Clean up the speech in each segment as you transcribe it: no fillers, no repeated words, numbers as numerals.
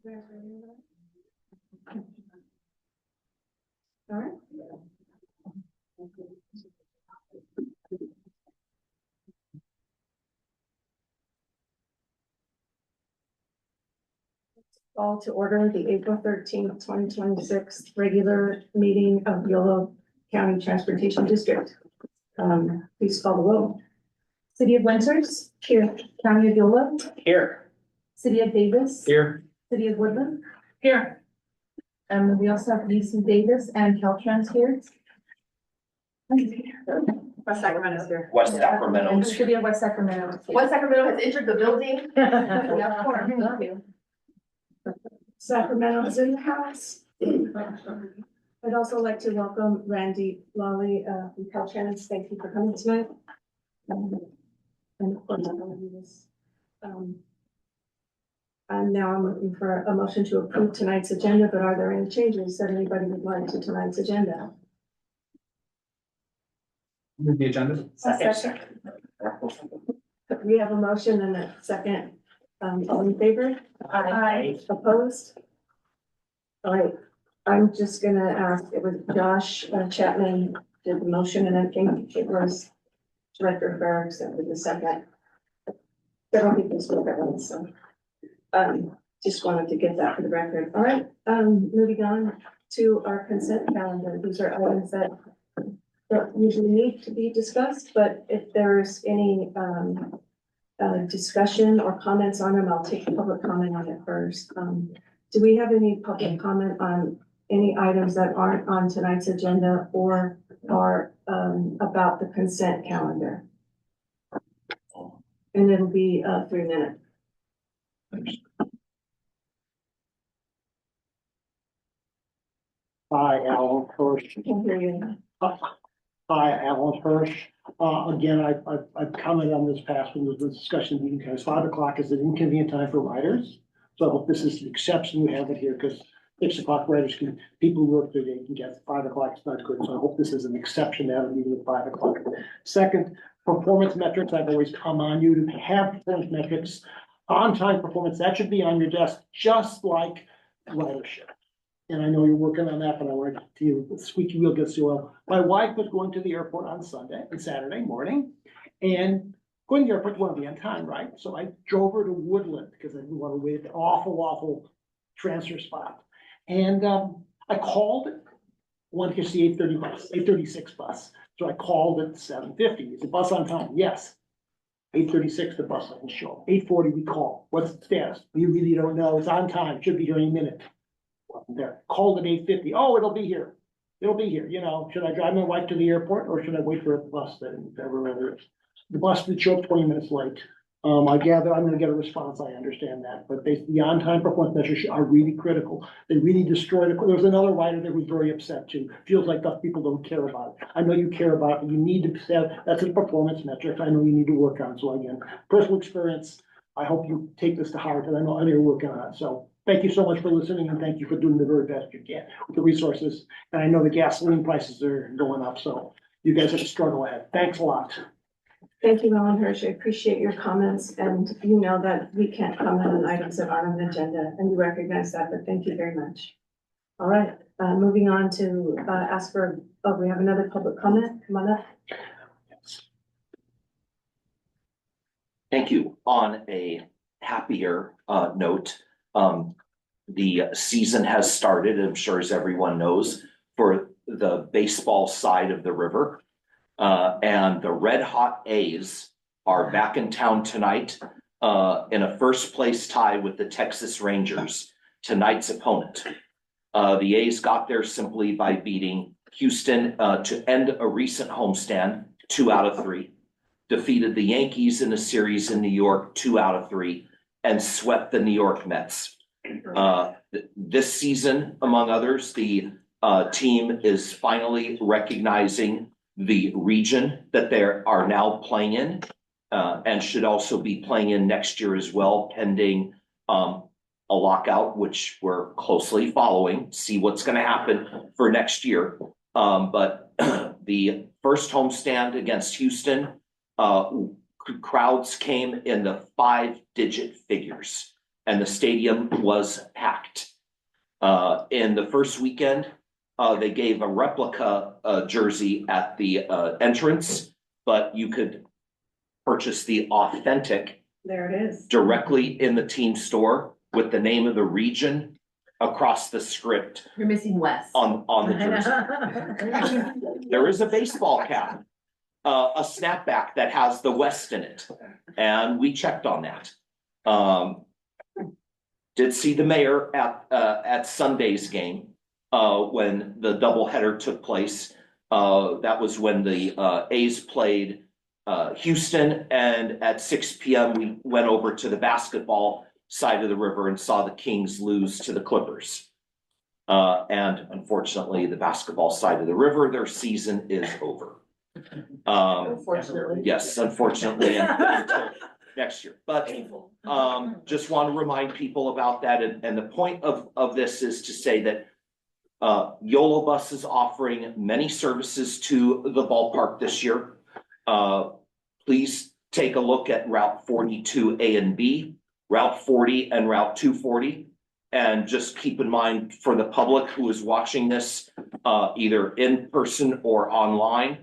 All right. Call to order the April 13th, 2026 regular meeting of Yolo County Transportation District. Please call the roll. City of Winters. Here. County of Yolo. Here. City of Davis. Here. City of Woodland. Here. And we also have DC Davis and Caltrans here. West Sacramento is here. West Sacramento. And the City of West Sacramento. West Sacramento has entered the building. Yeah, of course. Love you. Sacramento is in the house. I'd also like to welcome Randy Lawley from Caltrans. Thank you for coming tonight. And of course, I'm going to do this. And now I'm looking for a motion to approve tonight's agenda, but are there any changes that anybody would like to tonight's agenda? Move the agenda. Second. We have a motion and a second. All in favor? Aye. Opposed? All right, I'm just gonna ask, it was Josh Chapman did the motion, and I think it was Director Ferris that did the second. Several people spoke at once, so, just wanted to get that for the record. All right, moving on to our consent calendar. These are items that don't usually need to be discussed, but if there's any, discussion or comments on them, I'll take public comment on it first. Do we have any public comment on any items that aren't on tonight's agenda or are about the consent calendar? And it'll be 3 minutes. Hi, Alan Hirsch. Can hear you. Hi, Alan Hirsch. Again, I've commented on this past one, the discussion meeting, because 5 o'clock is an inconvenient time for riders. So I hope this is the exception we have it here, because 6 o'clock riders people who work through day can get 5 o'clock, it's not good. So I hope this is an exception to have a meeting at 5 o'clock. Second, performance metrics. I've always come on you to have performance metrics, on-time performance, that should be on your desk, just like ridership. And I know you're working on that, but I wanted to squeaky wheel gets the oil. My wife was going to the airport on Sunday and Saturday morning, and going to the airport, you want to be on time, right? So I drove her to Woodland because I didn't want to wait at the awful transfer spot. And I called, wanted to catch the 8:30 bus, 8:36 bus. So I called at 7:50. Is the bus on time? Yes. 8:36, the bus doesn't show up. 8:40, we call. What's the status? We really don't know. It's on time. Should be here any minute. Wasn't there. Called at 8:50. Oh, it'll be here. It'll be here. You know, should I drive my wife to the airport or should I wait for a bus that never is? The bus did show up 20 minutes late. I gather I'm gonna get a response. I understand that, but the on-time performance measures are really critical. They really destroyed it. There was another rider that was very upset too. Feels like the people don't care about it. I know you care about it, but you need to have, that's a performance metric. I know you need to work on. So again, personal experience. I hope you take this to heart, and I know you're working on it. So thank you so much for listening, and thank you for doing the very best you can with the resources. And I know the gasoline prices are going up, so you guys have to struggle ahead. Thanks a lot. Thank you, Alan Hirsch. I appreciate your comments, and you know that we can't comment on items that aren't on the agenda, and you recognize that, but thank you very much. All right, moving on to ask for, we have another public comment. Come on up. Thank you. On a happier note, the season has started, I'm sure as everyone knows, for the baseball side of the river. And the Red Hot A's are back in town tonight in a first place tie with the Texas Rangers, tonight's opponent. The A's got there simply by beating Houston to end a recent homestand, 2 out of 3. Defeated the Yankees in a series in New York, 2 out of 3, and swept the New York Mets. This season, among others, the team is finally recognizing the region that they are now playing in, and should also be playing in next year as well, pending a lockout, which we're closely following, see what's going to happen for next year. But the first homestand against Houston, crowds came in the 5-digit figures. and the stadium was packed. In the first weekend, they gave a replica jersey at the entrance, but you could purchase the authentic There it is. directly in the team store with the name of the region across the script You're missing Wes. on the jersey. There is a baseball cap, a snapback that has the West in it, and we checked on that. Did see the mayor at Sunday's game, when the doubleheader took place. That was when the A's played Houston, and at 6 p.m. we went over to the basketball side of the river and saw the Kings lose to the Clippers. And unfortunately, the basketball side of the river, their season is over. Unfortunately. Yes, unfortunately, until next year. But just want to remind people about that. And the point of this is to say that Yolo Bus is offering many services to the ballpark this year. Please take a look at Route 42A and B, Route 40 and Route 240. And just keep in mind for the public who is watching this, either in person or online,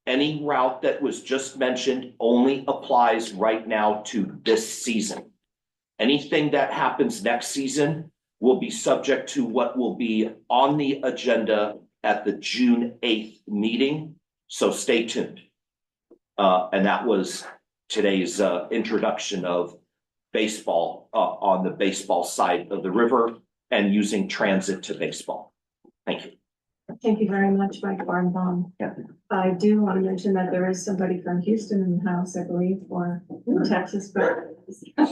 any route that was just mentioned only applies right now to this season. Anything that happens next season will be subject to what will be on the agenda at the June 8th meeting. So stay tuned. And that was today's introduction of baseball on the baseball side of the river and using transit to baseball. Thank you. Thank you very much, Mike Barnbaum. Yeah. I do want to mention that there is somebody from Houston in the house, I believe, or Texas, but they're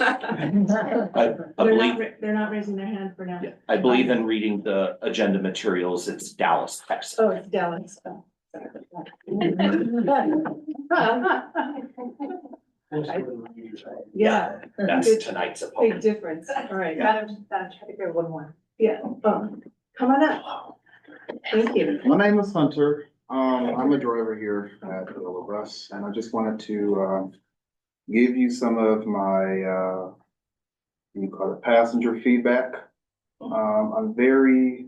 not raising their hand for now. Yeah, I believe in reading the agenda materials, it's Dallas, Texas. Oh, it's Dallas. Oh, yeah, That's Big- tonight's big opponent. difference. All right. Madam, try to go one more. Yeah, come on up. Thank you. My name is Hunter. I'm a driver here at Yolo Bus, and I just wanted to give you some of my you call it passenger feedback. I'm very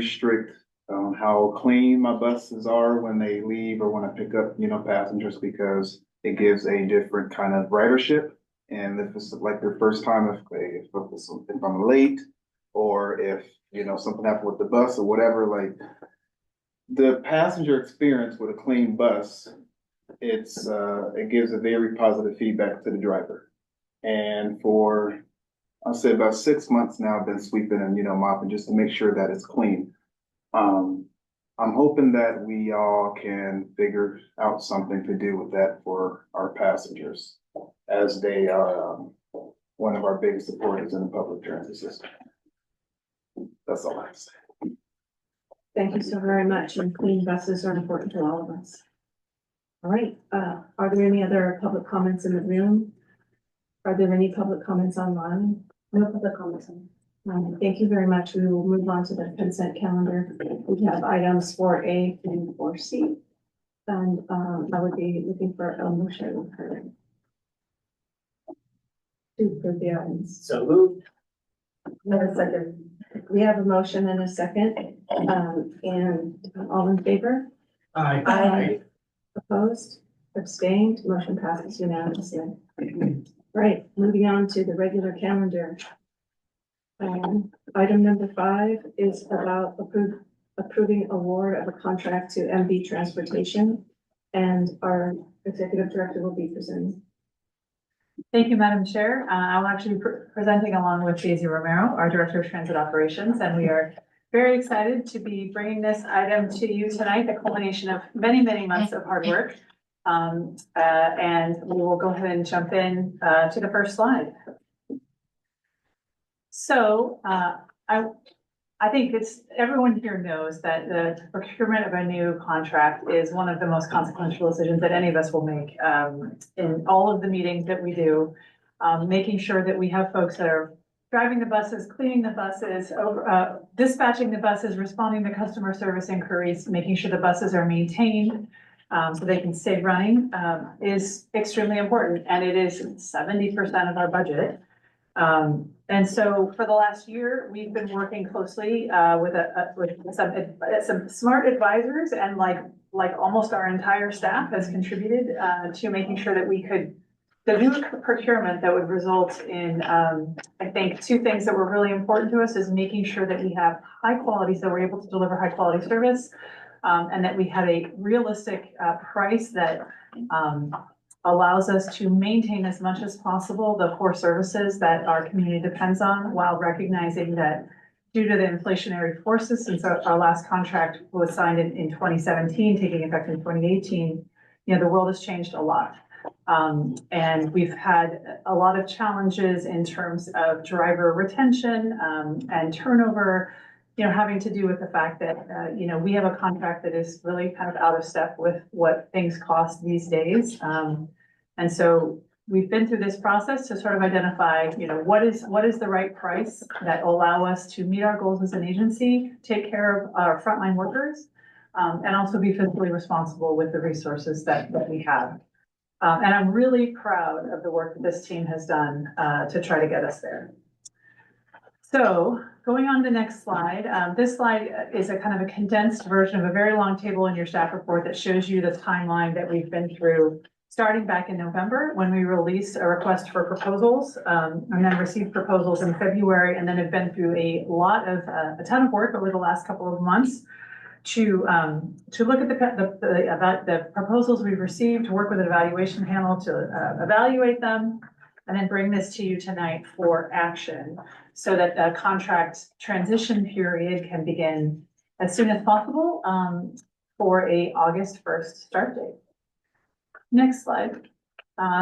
strict on how clean my buses are when they leave or when I pick up, passengers, because it gives a different kind of ridership. And if it's like their first time, if I'm late, or if, something happened with the bus or whatever, like the passenger experience with a clean bus, it gives a very positive feedback to the driver. And for, I'll say about 6 months now, I've been sweeping and, mopping just to make sure that it's clean. I'm hoping that we all can figure out something to do with that for our passengers, as they are one of our biggest supporters in the public transit system. That's all I have to say. Thank you so very much. And clean buses are important to all of us. All right, are there any other public comments in the room? Are there any public comments online? No public comments. Thank you very much. We will move on to the consent calendar. We have items 4A and 4C. And I would be looking for a motion to approve the items. So moved. Another second. We have a motion and a second, and all in favor? Aye. Aye. Opposed, abstained, motion passes unanimously. Right, moving on to the regular calendar. Item number 5 is about approving award of a contract to MB Transportation, and our executive director will be presenting. Thank you, Madam Chair. I'll actually be presenting along with Daisy Romero, our Director of Transit Operations, and we are very excited to be bringing this item to you tonight, the culmination of many, many months of hard work. And we will go ahead and jump in to the first slide. So I think everyone here knows that the procurement of a new contract is one of the most consequential decisions that any of us will make in all of the meetings that we do, making sure that we have folks that are driving the buses, cleaning the buses, dispatching the buses, responding to customer service inquiries, making sure the buses are maintained, so they can stay running, is extremely important, and it is 70% of our budget. And so for the last year, we've been working closely with some smart advisors, and like almost our entire staff has contributed to making sure that we could do a procurement that would result in, I think, two things that were really important to us is making sure that we have high quality, so we're able to deliver high quality service, and that we have a realistic price that allows us to maintain as much as possible the core services that our community depends on, while recognizing that due to the inflationary forces, since our last contract was signed in 2017, taking effect in 2018, the world has changed a lot. And we've had a lot of challenges in terms of driver retention and turnover, having to do with the fact that, we have a contract that is really kind of out of step with what things cost these days. And so we've been through this process to sort of identify, what is the right price that will allow us to meet our goals as an agency, take care of our frontline workers, and also be fiscally responsible with the resources that we have. And I'm really proud of the work that this team has done to try to get us there. So going on to the next slide, this slide is a kind of a condensed version of a very long table in your staff report that shows you the timeline that we've been through, starting back in November when we released a request for proposals, and then received proposals in February, and then have been through a ton of work over the last couple of months to look at the proposals we've received, to work with an evaluation panel to evaluate them, and then bring this to you tonight for action, so that the contract transition period can begin as soon as possible for a August 1st start date. Next slide.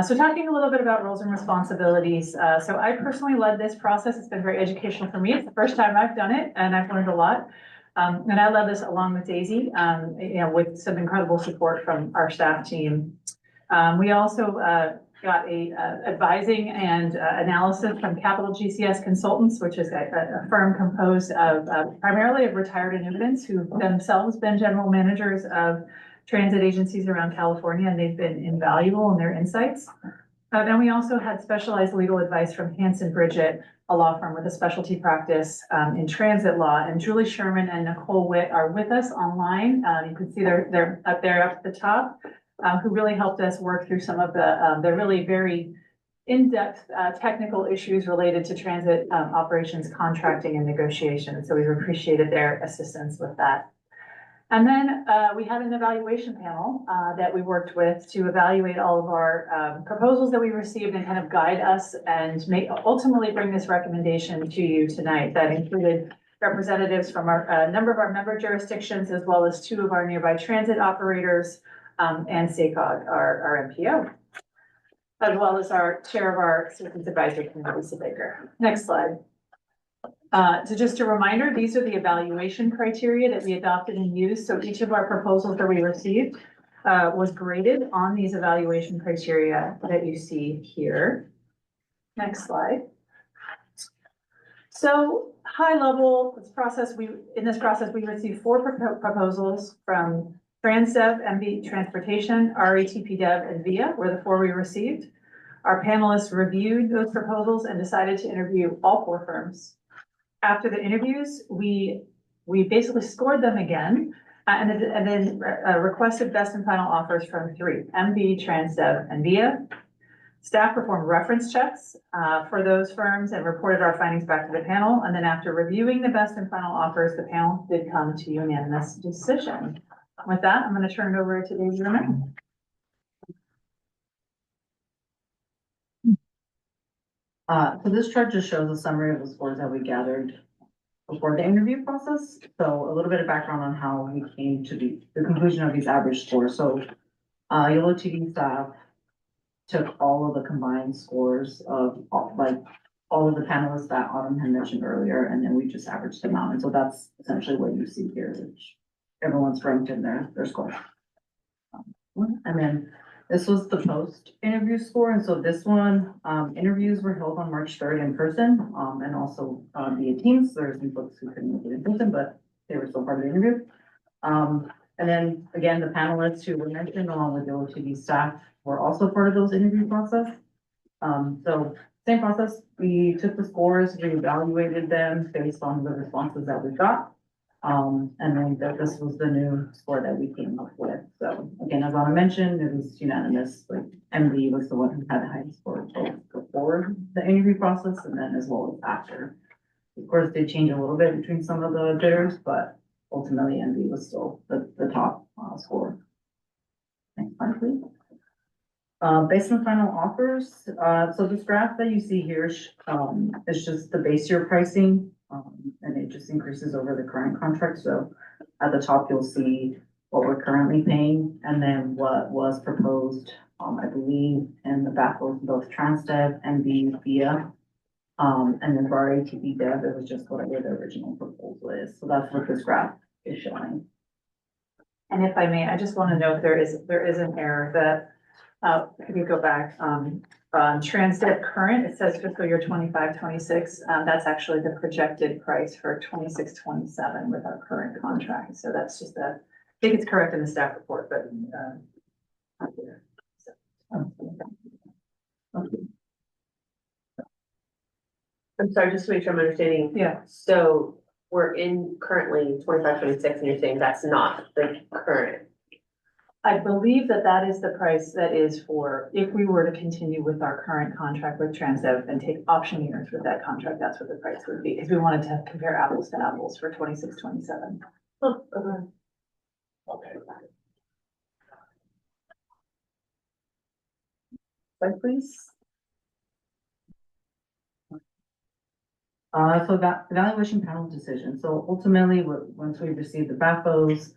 So talking a little bit about roles and responsibilities. So I personally led this process. It's been very educational for me. It's the first time I've done it, and I've learned a lot. And I led this along with Daisy, with some incredible support from our staff team. We also got a advising and analysis from Capital GCS Consultants, which is a firm composed of primarily of retired annuitants who've themselves been general managers of transit agencies around California, and they've been invaluable in their insights. Then we also had specialized legal advice from Hanson Bridget, a law firm with a specialty practice in transit law, and Julie Sherman and Nicole Witt are with us online. You can see they're up there up at the top, who really helped us work through some of the really very in-depth technical issues related to transit operations, contracting, and negotiation. So we've appreciated their assistance with that. And then we had an evaluation panel that we worked with to evaluate all of our proposals that we received and kind of guide us and ultimately bring this recommendation to you tonight. That included representatives from a number of our member jurisdictions, as well as 2 of our nearby transit operators, and SACOG, our MPO, as well as our chair of our Citizens Advisory Committee, Lisa Baker. Next slide. So just a reminder, these are the evaluation criteria that we adopted and used. So each of our proposals that we received was graded on these evaluation criteria that you see here. Next slide. So high level, in this process, we received 4 proposals from TransDev, MB Transportation, RATP Dev, and VIA were the 4 we received. Our panelists reviewed those proposals and decided to interview all 4 firms. After the interviews, we basically scored them again, and then requested best and final offers from 3, MB, TransDev, and VIA. Staff performed reference checks for those firms and reported our findings back to the panel. And then after reviewing the best and final offers, the panel did come to unanimous decision. With that, I'm going to turn it over to Daisy Romero. So this chart just shows a summary of the scores that we gathered before the interview process. So a little bit of background on how we came to the conclusion of these average scores. So YoloTD staff took all of the combined scores of all of the panelists that Autumn had mentioned earlier, and then we just averaged them out. And so that's essentially what you see here, which everyone's ranked in their score. And then this was the post-interview score, and so this one, interviews were held on March 3rd in person, and also via Teams. There were some folks who couldn't make it in person, but they were still part of the interview. And And then again, the panelists who were mentioned along with the YoloTD staff were also part of those interview process. So same process, we took the scores, we evaluated them based on the responses that we got. And then this was the new score that we came up with. So again, as Anna mentioned, it was unanimous, like MD was the one who had the highest score both before the interview process and then as well as after. Of course, they changed a little bit between some of the bidders, but ultimately MD was still the top score. Next slide, please. Based on final offers, so this graph that you see here, is just the base year pricing, and it just increases over the current contract. So at the top, you'll see what we're currently paying, and then what was proposed, I believe, in the backwards, both Transdev and VIA. And then for our ATB dev, it was just whatever the original proposal is. So that's what this graph is showing. And if I may, I just want to note there is an error that, if you go back, on Transdev current, it says fiscal year 25-26. That's actually the projected price for 26-27 with our current contract. So that's just I think it's correct in the staff report, but, not here. So, I'm sorry, just to make sure I'm understanding. yeah. So we're in currently 25-26, and you're saying that's not the current. I believe that is the price that is for, if we were to continue with our current contract with Transdev and take option years with that contract, that's what the price would be. Because we wanted to compare apples to apples for 26-27. Oh, okay. Okay. Slide, please. So that evaluation panel decision. So ultimately, once we receive the BAFOs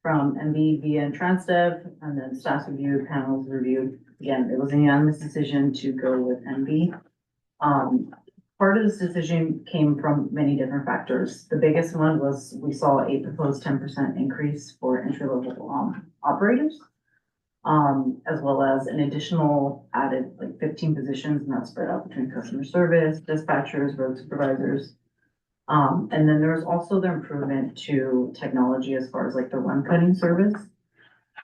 from MB, VIA, and Transdev, and then staff review, panels review, again, it was a unanimous decision to go with MB. Part of this decision came from many different factors. The biggest one was we saw a proposed 10% increase for entry-level operators, as well as an additional added like 15 positions, and that's spread out between customer service, dispatchers, road supervisors. And then there was also the improvement to technology as far as like the run cutting service,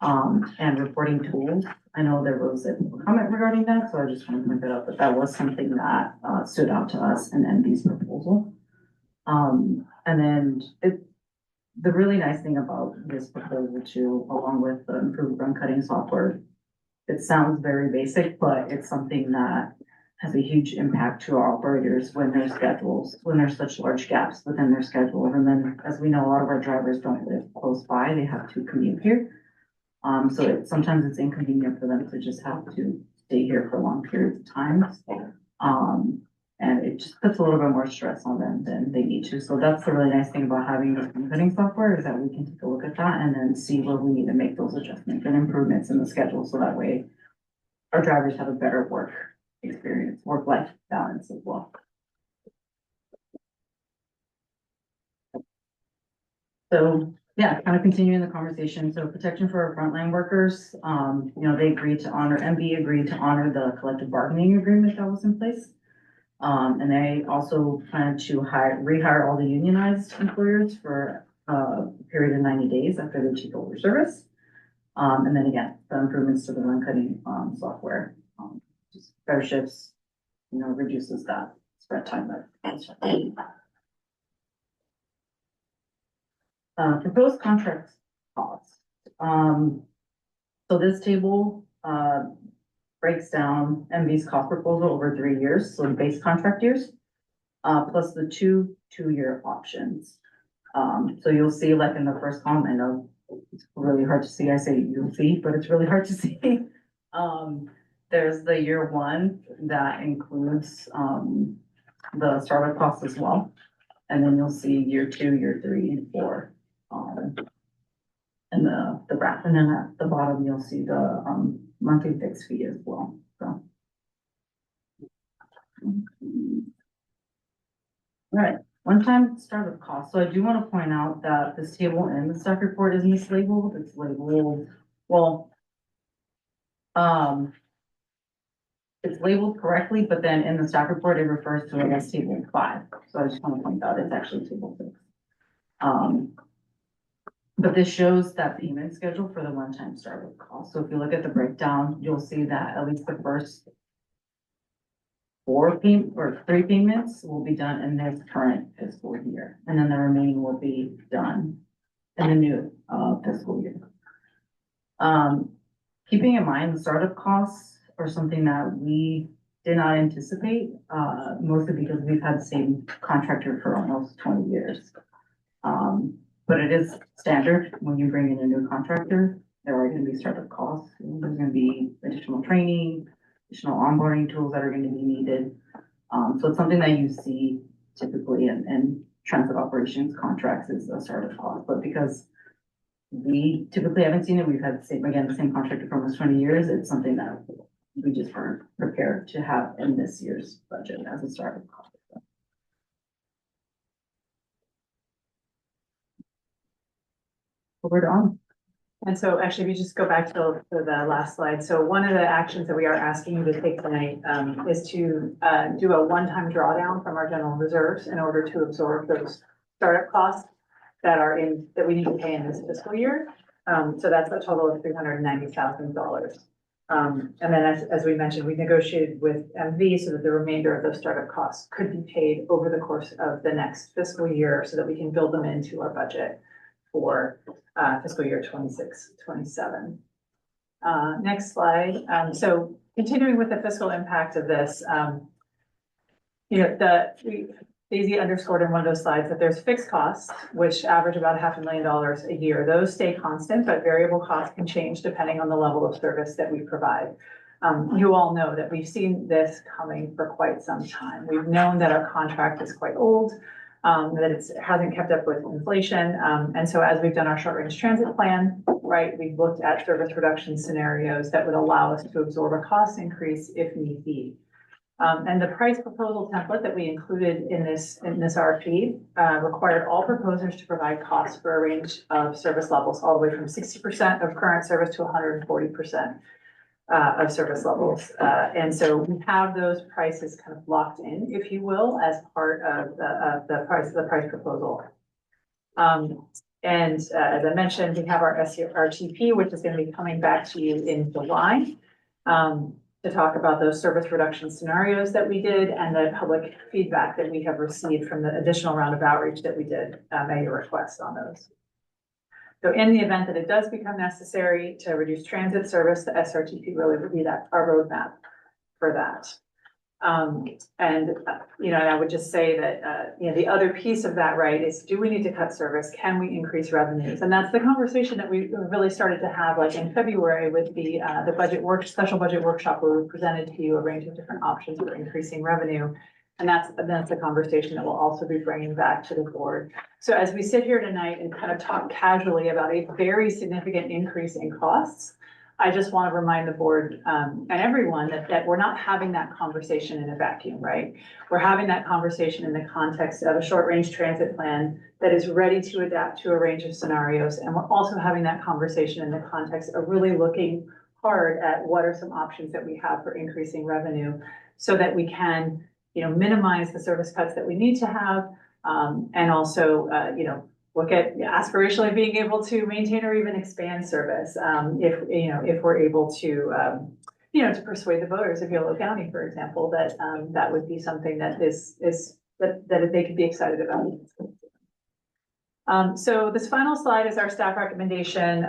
and reporting tools. I know there was a comment regarding that, so I just want to point that out, that that was something that stood out to us in MD's proposal. And then the really nice thing about this proposal too, along with the improved run cutting software, it sounds very basic, but it's something that has a huge impact to our operators when their schedules, when there's such large gaps within their schedule. And then, as we know, a lot of our drivers don't live close by, they have to commute here. So sometimes it's inconvenient for them to just have to stay here for long periods of time. And it just puts a little bit more stress on them than they need to. So that's the really nice thing about having this cutting software, is that we can take a look at that and then see where we need to make those adjustments and improvements in the schedule. So that way our drivers have a better work experience, work-life balance as well. So yeah, kind of continuing the conversation. So protection for our frontline workers, they agreed to honor, MB agreed to honor the collective bargaining agreement that was in place. And they also plan to rehire all the unionized employers for a period of 90 days after they take over service. And then again, the improvements to the run cutting software, just better shifts, reduces that spread time. Proposed contract costs. So this table breaks down MV's cost proposal over 3 years, so the base contract years, plus the two-year options. So you'll see, like in the first column, I know it's really hard to see. I say you'll see, but it's really hard to see. There's the year one that includes the startup costs as well. And then you'll see year 2, year 3, and 4. And the graph, and then at the bottom, you'll see the monthly fixed fee as well, so. All right, one-time startup cost. So I do want to point out that this table in the staff report is mislabeled. It's labeled, well, it's labeled correctly, but then in the staff report, it refers to it as table 5. So I just want to point out it's actually table 6. But this shows that payment schedule for the one-time startup cost. So if you look at the breakdown, you'll see that at least the first three payments will be done in this current fiscal year. And then the remaining will be done in the new fiscal year. Keeping in mind the startup costs are something that we did not anticipate, mostly because we've had the same contractor for almost 20 years. But it is standard when you bring in a new contractor, there are gonna be startup costs. There's gonna be additional training, additional onboarding tools that are gonna be needed. So it's something that you see typically in transit operations contracts is a startup cost, but because we typically haven't seen it, we've had the same contractor for almost 20 years, it's something that we just weren't prepared to have in this year's budget as a startup cost. We're on. And so actually, if you just go back to the last slide. So one of the actions that we are asking you to take tonight is to do a one-time drawdown from our general reserves in order to absorb those startup costs that we need to pay in this fiscal year. So that's a total of $390,000. And then as we mentioned, we negotiated with MV so that the remainder of those startup costs could be paid over the course of the next fiscal year so that we can build them into our budget for fiscal year 26-27. Next slide. So continuing with the fiscal impact of this, Daisy underscored in one of those slides that there's fixed costs, which average about $500,000 a year. Those stay constant, but variable costs can change depending on the level of service that we provide. You all know that we've seen this coming for quite some time. We've known that our contract is quite old, that it hasn't kept up with inflation. And so as we've done our short range transit plan, right, we've looked at service reduction scenarios that would allow us to absorb a cost increase if need be. And the price proposal template that we included in this RFP required all proposers to provide costs for a range of service levels, all the way from 60% of current service to 140% of service levels. And so we have those prices kind of locked in, if you will, as part of the price proposal. And as I mentioned, we have our SRTP, which is going to be coming back to you in July. To talk about those service reduction scenarios that we did and the public feedback that we have received from the additional round of outreach that we did at your request on those. So in the event that it does become necessary to reduce transit service, the SRTP really would be our roadmap for that. And I would just say that, the other piece of that, right, is do we need to cut service? Can we increase revenues? And that's the conversation that we really started to have like in February with the special budget workshop where we presented to you a range of different options for increasing revenue. And that's a conversation that we'll also be bringing back to the board. So as we sit here tonight and kind of talk casually about a very significant increase in costs, I just want to remind the board and everyone that we're not having that conversation in a vacuum, right? We're having that conversation in the context of a short range transit plan that is ready to adapt to a range of scenarios. And we're also having that conversation in the context of really looking hard at what are some options that we have for increasing revenue so that we can, minimize the service cuts that we need to have and also, look at aspirationally being able to maintain or even expand service if we're able to, to persuade the voters of Yolo County, for example, that would be something that that they could be excited about. So this final slide is our staff recommendation.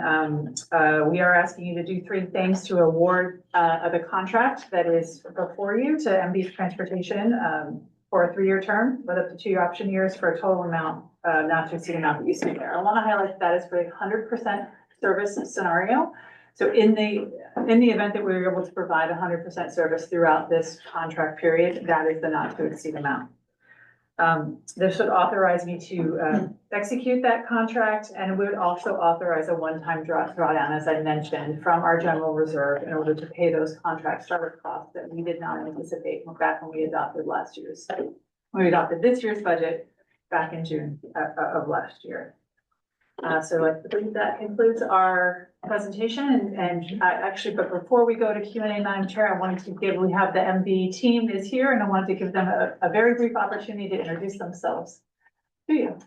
We are asking you to do 3 things to award the contract that is before you to MB Transportation for a 3-year term with up to 2 option years for a total amount not to exceed the amount that you see there. I want to highlight that is for a 100% service scenario. So in the event that we were able to provide 100% service throughout this contract period, that is the not to exceed amount. This should authorize me to execute that contract, and it would also authorize a one-time drawdown, as I mentioned, from our general reserve in order to pay those contract startup costs that we did not anticipate back when we adopted this year's budget back in June of last year. So I believe that concludes our presentation but before we go to Q&A, Madam Chair, I wanted to we have the MB team is here and I wanted to give them a very brief opportunity to introduce themselves to you.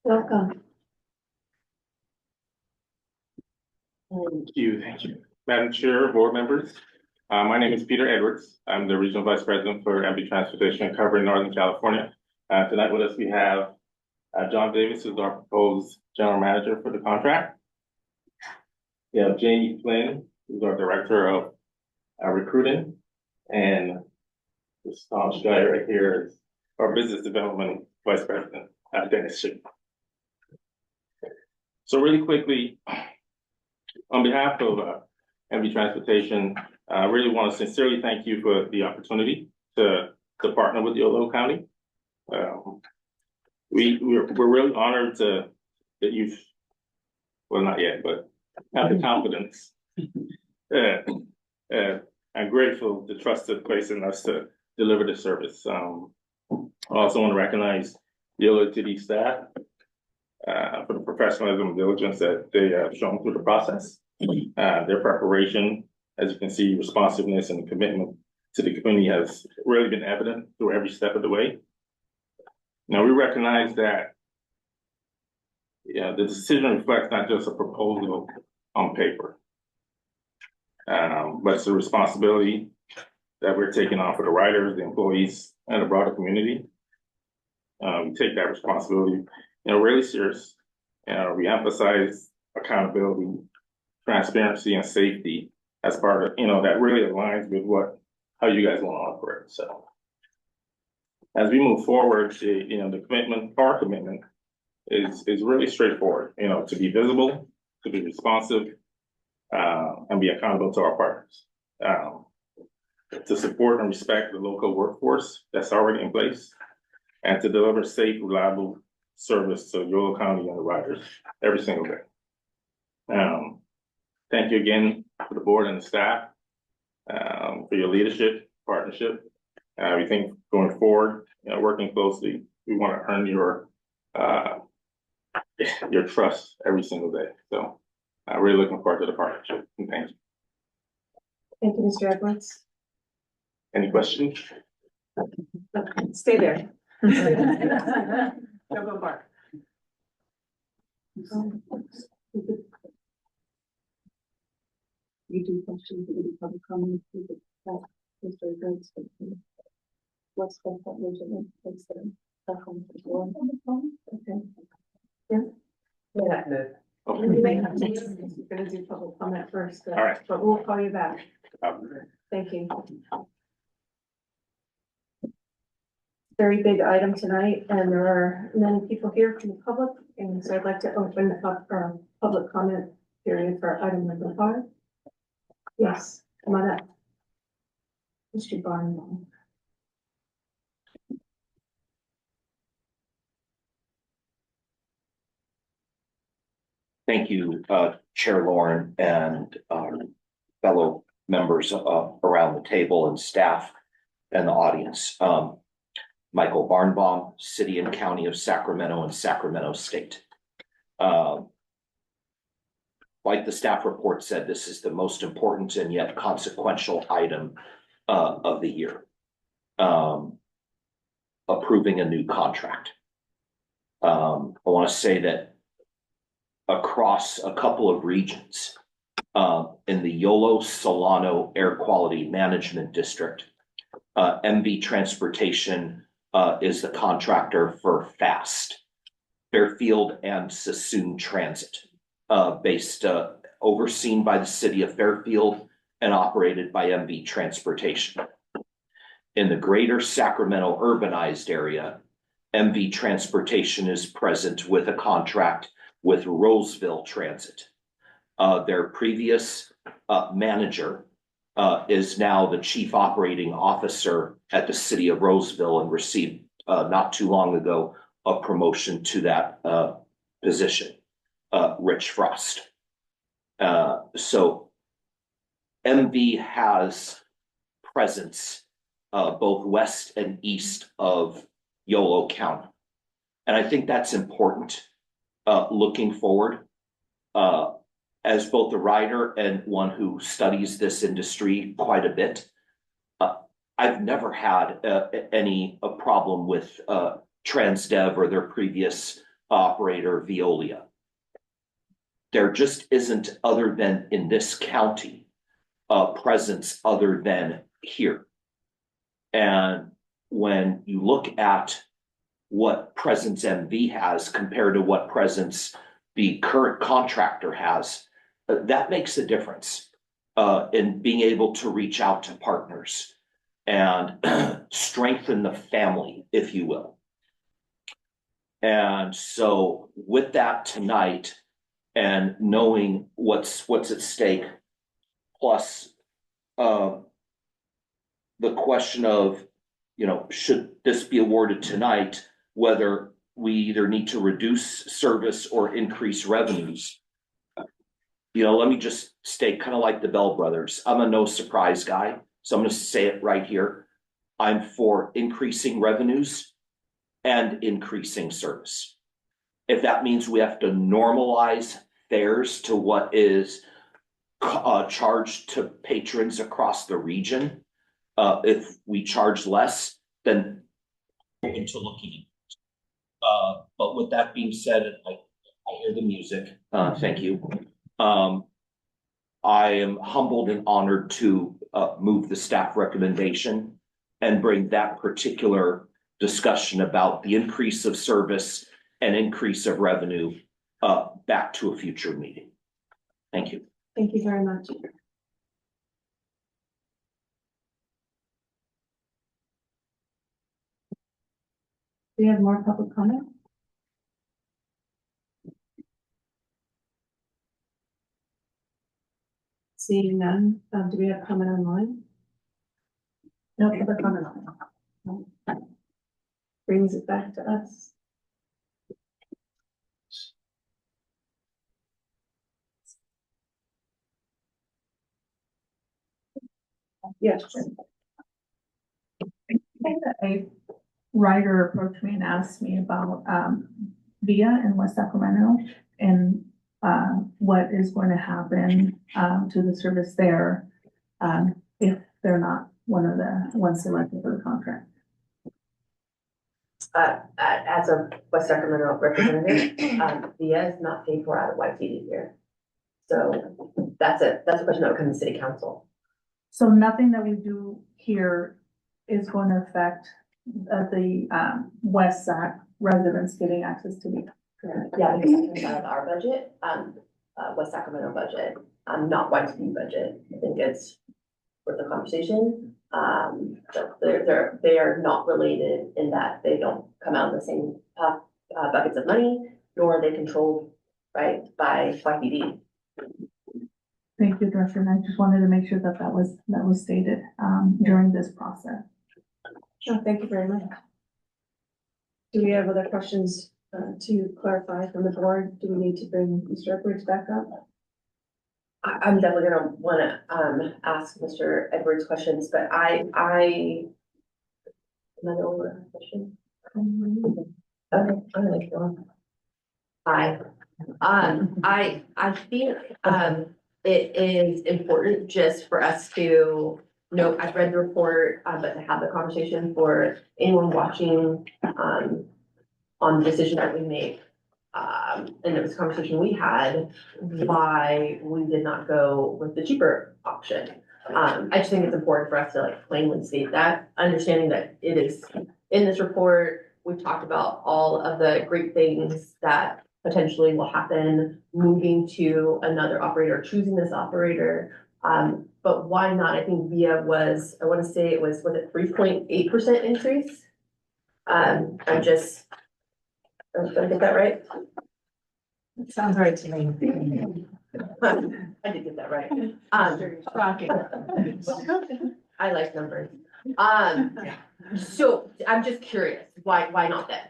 Welcome. Thank you. Madam Chair, board members, my name is Peter Edwards. I'm the Regional Vice President for MV Transportation covering Northern California. Tonight with us, we have John Davis, who's our proposed General Manager for the contract. We have Jamie Flynn, who's our Director of Recruiting. And this staunch guy right here is our Business Development Vice President, Dennis Ship. So really quickly, on behalf of MV Transportation, I really want to sincerely thank you for the opportunity to partner with Yolo County. We're really honored that you've, well, not yet, but have the confidence. I'm grateful the trust that's placed in us to deliver the service. I also want to recognize the YoloTD staff for the professionalism and diligence that they have shown through the process. Their preparation, as you can see, responsiveness and commitment to the community has really been evident through every step of the way. Now, we recognize that the decision reflects not just a proposal on paper, but it's a responsibility that we're taking on for the riders, the employees, and the broader community. We take that responsibility, really serious. We emphasize accountability, transparency, and safety as part of, that really aligns with how you guys want to operate. So as we move forward, the commitment, our commitment is really straightforward, to be visible, to be responsive, and be accountable to our partners, to support and respect the local workforce that's already in place, and to deliver safe, reliable service to Yolo County and the riders every single day. Thank you again for the board and the staff, for your leadership, partnership. We think going forward, working closely, we want to earn your trust every single day. So I'm really looking forward to the partnership. And thank you. Thank you, Mr. Edwards. Any questions? Stay there. Go Bark. You do questions, you do public comments, you do that, Mr. Edwards. What's the measurement? What's the okay. Yeah. You may have to, you're gonna do public comment first. All right. But we'll call you back. Thank you. Very big item tonight, and there are many people here from the public, and so I'd like to open up our public comment period for item number 5. Yes, come on up. Mr. Barnwell. Thank you, Chair Lauren and fellow members around the table and staff and the audience. Michael Barnbaum, City and County of Sacramento and Sacramento State. Like the staff report said, this is the most important and yet consequential item of the year. Approving a new contract. I want to say that across a couple of regions, in the Yolo Solano Air Quality Management District, MV Transportation is the contractor for FAST, Fairfield and Sassoon Transit, based overseen by the city of Fairfield and operated by MV Transportation. In the greater Sacramento urbanized area, MV Transportation is present with a contract with Roseville Transit. Their previous manager is now the chief operating officer at the city of Roseville and received not too long ago a promotion to that position, Rich Frost. So MV has presence both west and east of Yolo County. And I think that's important looking forward. As both a rider and one who studies this industry quite a bit, I've never had any problem with Transdev or their previous operator, Veolia. there just isn't, other than in this county, a presence other than here. And when you look at what presence MV has compared to what presence the current contractor has, that makes a difference in being able to reach out to partners and strengthen the family, if you will. And so with that tonight, and knowing what's at stake, plus the question of, you know, should this be awarded tonight, whether we either need to reduce service or increase revenues. You know, let me just state, kind of like the Bell brothers, I'm a no surprise guy, so I'm going to say it right here. I'm for increasing revenues and increasing service. If that means we have to normalize fares to what is charged to patrons across the region, if we charge less, then open to looking at it. But with that being said, I hear the music. Thank you. I am humbled and honored to move the staff recommendation and bring that particular discussion about the increase of service and increase of revenue back to a future meeting. Thank you. Thank you very much. Do you have more public comment? Seeing none, do we have comment online? No public comment online. Brings it back to us. Yes. A writer approached me and asked me about VIA in West Sacramento and what is going to happen to the service there if they're not one of the ones selected for the contract. As a West Sacramento representative, VIA is not paid for out of YTD here. So that's a question that would come to city council. So nothing that we do here is going to affect the West Sac residents getting access to the. Yeah, because it's out of our budget, West Sacramento budget, not YTD budget. I think it's worth the conversation. They are not related in that they don't come out of the same buckets of money, nor are they controlled, right, by YTD. Thank you, Director. And I just wanted to make sure that that was stated during this process. Oh, thank you very much. Do we have other questions to clarify from the board? Do we need to bring Mr. Edwards back up? I'm definitely gonna wanna ask Mr. Edwards questions, but another question. Okay, I'm gonna go on. I think it is important just for us to know, I've read the report, but to have the conversation for anyone watching on the decision that we make. And it was a conversation we had why we did not go with the cheaper option. I just think it's important for us to like plainly state that, understanding that it is in this report. We've talked about all of the great things that potentially will happen moving to another operator, choosing this operator. But why not? I think VIA was, I want to say it was it 3.8% increase? I'm just, did I get that right? Sounds right to me. I did get that right. Shocking. I like numbers. So I'm just curious, why not then?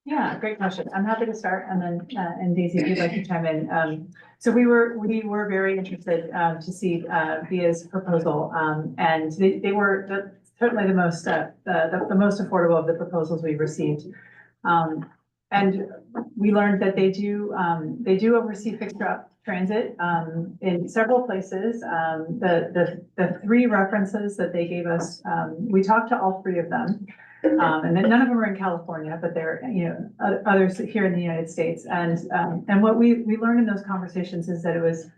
Yeah, great question. I'm happy to start and then, and Daisy, if you'd like to chime in. So we were very interested, to see, VIA's proposal. And they were certainly the most affordable of the proposals we received. And we learned that they do oversee fixed route transit, in several places. The three references that they gave us, we talked to all three of them. And then none of them are in California, but they're, others here in the United States. And what we learned in those conversations is that it was,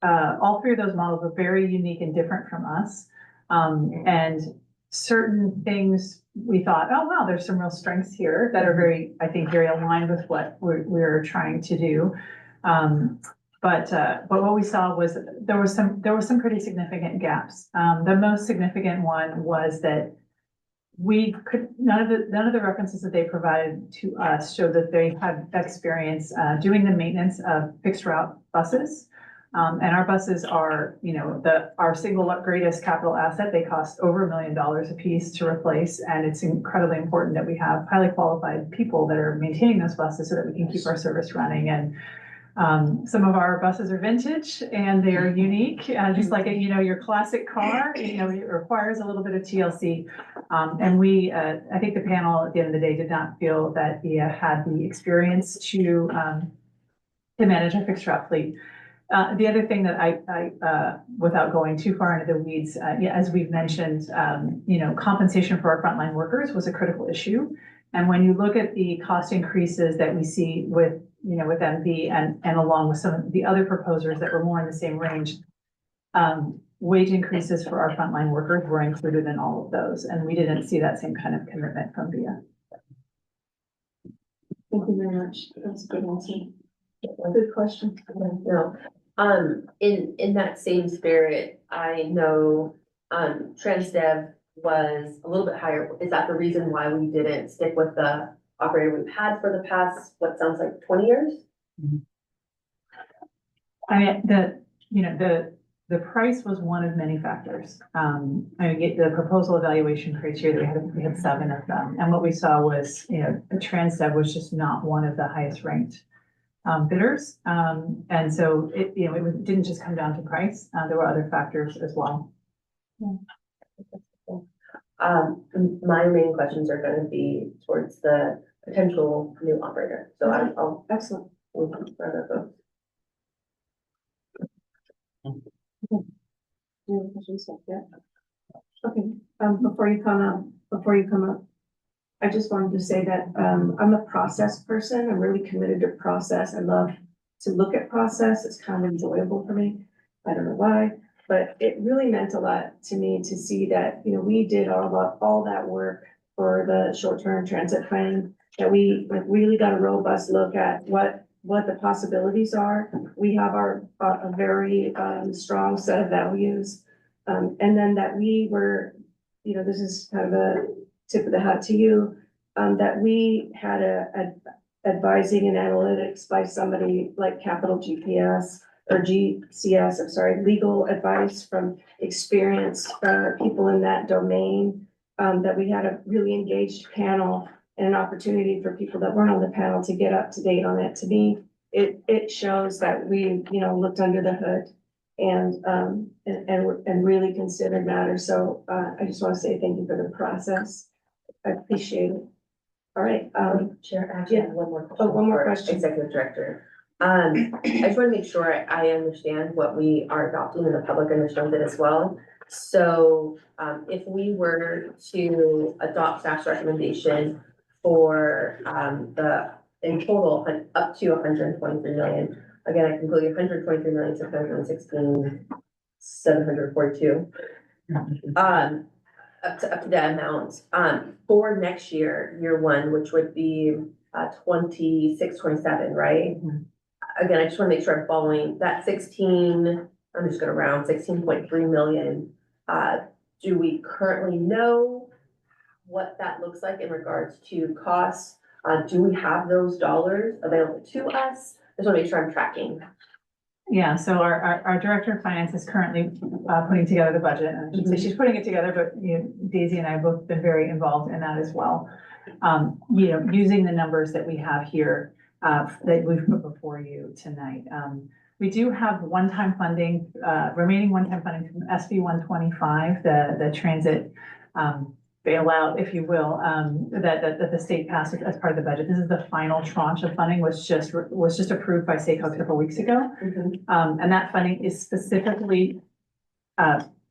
all three of those models were very unique and different from us. And certain things we thought, oh, wow, there's some real strengths here that are very, I think, very aligned with what we're trying to do. But what we saw was there was some pretty significant gaps. The most significant one was that none of the references that they provided to us showed that they had experience doing the maintenance of fixed route buses. And our buses are, our single greatest capital asset. They cost over $1 million a piece to replace. And it's incredibly important that we have highly qualified people that are maintaining those buses so that we can keep our service running. And some of our buses are vintage and they are unique, just like, your classic car, it requires a little bit of TLC. And I think the panel at the end of the day did not feel that VIA had the experience to manage a fixed route fleet. The other thing that I without going too far into the weeds, as we've mentioned, compensation for our frontline workers was a critical issue. And when you look at the cost increases that we see with MV and along with some of the other proposers that were more in the same range, wage increases for our frontline workers were included in all of those. And we didn't see that same kind of commitment from VIA. Thank you very much. That's a good answer. Good question. No, in that same spirit, I know, TransDev was a little bit higher. Is that the reason why we didn't stick with the operator we've had for the past, what sounds like 20 years? I mean, the price was one of many factors. The proposal evaluation criteria, we had 7 of them. And what we saw was, the TransDev was just not one of the highest ranked bidders. And so it didn't just come down to price. There were other factors as well. My main questions are going to be towards the potential new operator. So I'll Excellent. move on further folks. Any other questions? Yeah. Okay, before you come up, I just wanted to say that, I'm a process person. I'm really committed to process. I love to look at process. It's kind of enjoyable for me. I don't know why, but it really meant a lot to me to see that, we did all that work for the short-term transit plan, that we really got a robust look at what the possibilities are. We have a very strong set of values. And then that we were, this is kind of a tip of the hat to you, that we had a advising and analytics by somebody like Capital GPS or GCS, I'm sorry, legal advice from experienced people in that domain, that we had a really engaged panel and an opportunity for people that weren't on the panel to get up to date on it. To me, it shows that we, looked under the hood and really considered matters. So I just want to say thank you for the process. I appreciate it. All right. Chair, actually, I have one more question. Oh, one more for question. Executive Director. I just want to make sure I understand what we are adopting and the public understands it as well. So if we were to adopt staff's recommendation for in total up to 123 million. Again, I completely 123 million, 616, 742. Up to that amount. For next year one, which would be 26, 27, right? Mhm. Again, I just want to make sure I'm following that 16. I'm just going to round 16.3 million. Do we currently know what that looks like in regards to costs? Do we have those dollars available to us? I just want to make sure I'm tracking. Yeah, so our director of finance is currently putting together the budget, and I should say she's putting it together, but Daisy and I have both been very involved in that as well. Using the numbers that we have here that we've put before you tonight. We do have one-time funding, remaining one-time funding from SB 125, the transit bailout, if you will, that the state passed as part of the budget. This is the final tranche of funding, was just approved by SACO a couple weeks ago. And that funding is specifically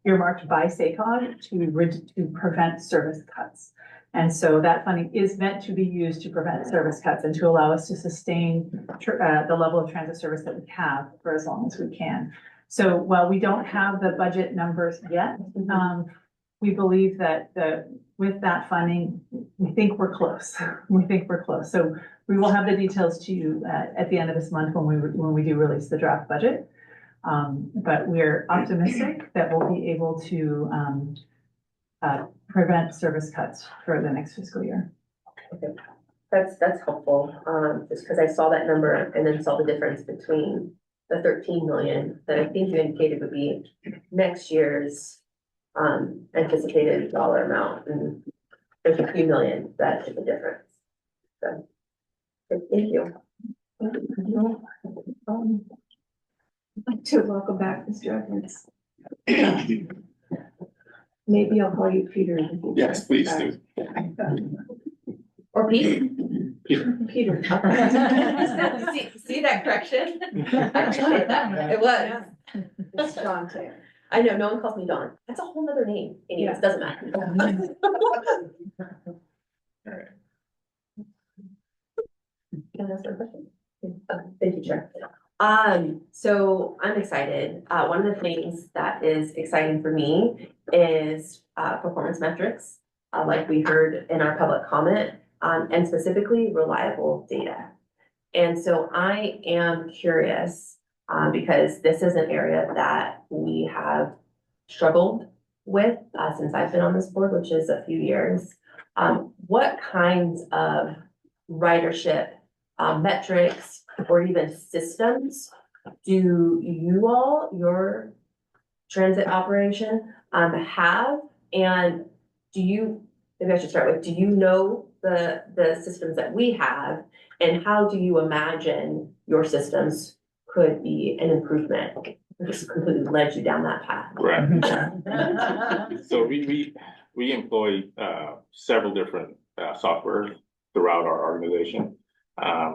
earmarked by SACOG to prevent service cuts. And so that funding is meant to be used to prevent service cuts and to allow us to sustain the level of transit service that we have for as long as we can. So while we don't have the budget numbers yet, we believe that with that funding, we think we're close. We think we're close. So we will have the details to you at the end of this month when we do release the draft budget. But we're optimistic that we'll be able to prevent service cuts for the next fiscal year. Okay. That's helpful, just because I saw that number and then saw the difference between the 13 million that I think you indicated would be next year's anticipated dollar amount, and there's a few million that is the difference. So, thank you. I'd like to welcome back Mr. Evans. Maybe I'll call you Peter. in the future. Yes, please do. Or Pete. Peter. See that correction? I appreciate that. It was. It's John too. I know, no one calls me Dawn. That's a whole nother name. Anyways, doesn't matter. Can I ask a question? Thank you, Chair. So I'm excited. One of the things that is exciting for me is performance metrics, like we heard in our public comment, and specifically reliable data. And so I am curious, because this is an area that we have struggled with since I've been on this board, which is a few years. What kinds of ridership metrics or even systems do you all, your transit operation, have? And do you, maybe I should start with, do you know the systems that we have, and how do you imagine your systems could be an improvement? I just completely led you down that path. Right. So we employ several different software throughout our organization.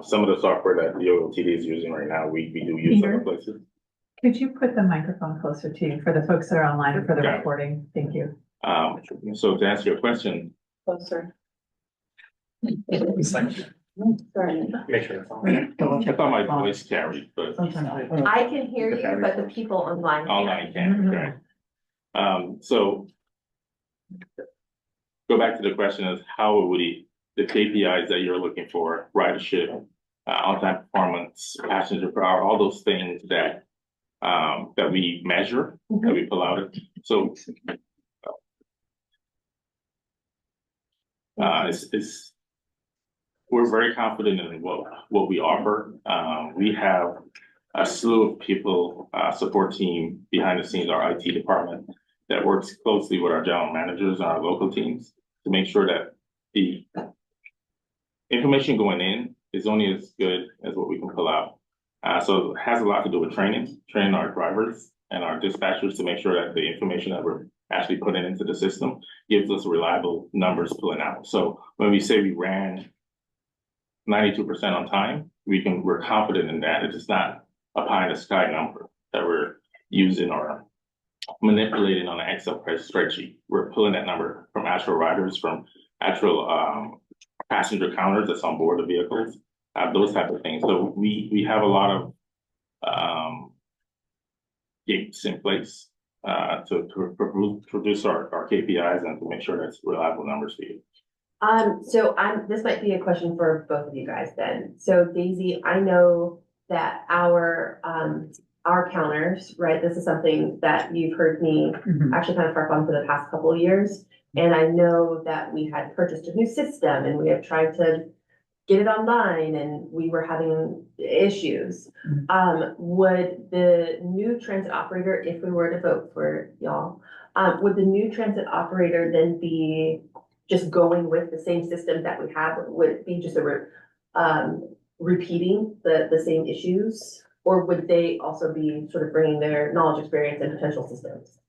Some of the software that YoloTD is using right now, we do use other places. Could you put the microphone closer to you for the folks that are online and for the recording? Thank you. So to answer your question, Closer. Sorry. Make sure it's on. I thought my voice carried, but I can hear you, but the people online can't. online can't, right? So go back to the question of how would the KPIs that you're looking for, ridership, on-time performance, passenger per hour, all those things that that we measure, that we pull out. So we're very confident in what we offer. We have a slew of people, support team behind the scenes, our IT department, that works closely with our general managers and our local teams to make sure that the information going in is only as good as what we can pull out. So it has a lot to do with training our drivers and our dispatchers to make sure that the information that we're actually putting into the system gives us reliable numbers pulling out. So when we say we ran 92% on time, we're confident in that. It's not a pie in the sky number that we're using or manipulating on an Excel spreadsheet. We're pulling that number from actual riders, from actual passenger counters that's on board the vehicles, those type of things. So we have a lot of gates in place to produce our KPIs and to make sure that's reliable numbers for you. So this might be a question for both of you guys then. So Daisy, I know that our counters, right? This is something that you've heard me actually kind of harp on for the past couple of years. And I know that we had purchased a new system and we have tried to get it online and we were having issues. Would the new transit operator, if we were to vote for y'all, would the new transit operator then be just going with the same system that we have? Would it be just repeating the same issues? Or would they also be sort of bringing their knowledge, experience, and potential systems?